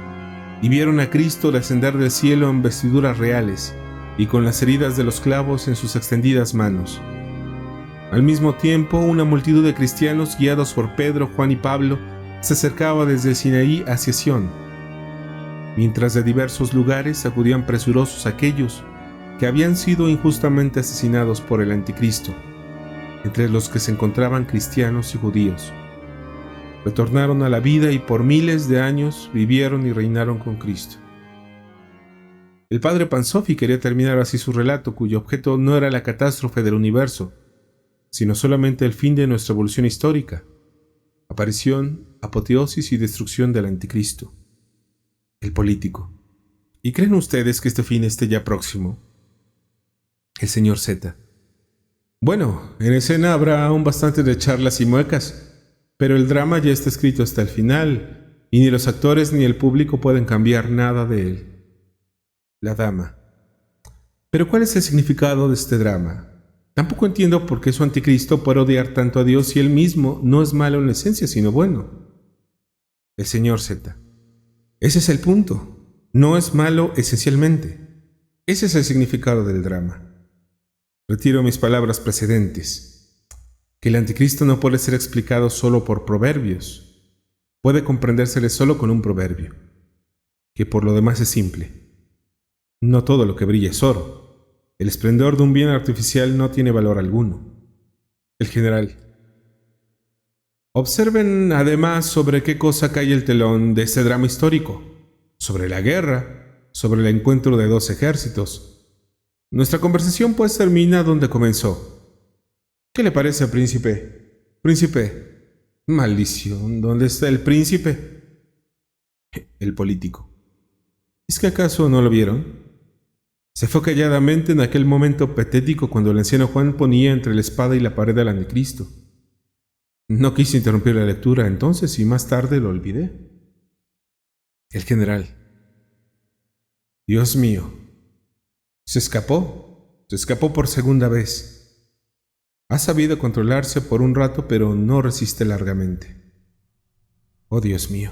y vieron a Cristo descender del cielo en vestiduras reales y con las heridas de los clavos en sus extendidas manos. Al mismo tiempo, una multitud de cristianos, guiados por Pedro, Juan y Pablo, se acercaba desde Sinaí hacia Sión, mientras de diversos lugares acudían presurosos aquellos que habían sido injustamente asesinados por el anticristo, entre los que se encontraban cristianos y judíos. Retornaron a la vida y por miles de años vivieron y reinaron con Cristo. El padre Pansofi quería terminar así su relato, cuyo objeto no era la catástrofe del universo, sino solamente el fin de nuestra evolución histórica, aparición, apoteosis y destrucción del anticristo, el político. ¿Y creen ustedes que este fin esté ya próximo? El señor Z. Bueno, en escena habrá aún bastante de charlas y muecas, pero el drama ya está escrito hasta el final, y ni los actores ni el público pueden cambiar nada de él. La dama. ¿Pero cuál es el significado de este drama? Tampoco entiendo por qué su anticristo puede odiar tanto a Dios si él mismo no es malo en la esencia, sino bueno. El señor Z. Ese es el punto. No es malo esencialmente. Ese es el significado del drama. Retiro mis palabras precedentes. Que el anticristo no puede ser explicado solo por proverbios. Puede comprendérsele solo con un proverbio, que por lo demás es simple. No todo lo que brilla es oro. El esplendor de un bien artificial no tiene valor alguno. El general. Observen además sobre qué cosa cae el telón de este drama histórico. Sobre la guerra, sobre el encuentro de dos ejércitos. Nuestra conversación pues termina donde comenzó. ¿Qué le parece, príncipe? Príncipe. Maldición, ¿dónde está el príncipe? El político. ¿Es que acaso no lo vieron? Se fue calladamente en aquel momento patético cuando el anciano Juan ponía entre la espada y la pared al anticristo. No quise interrumpir la lectura entonces y más tarde lo olvidé. El general. Dios mío. Se escapó por segunda vez. Ha sabido controlarse por un rato, pero no resiste largamente. Oh, Dios mío.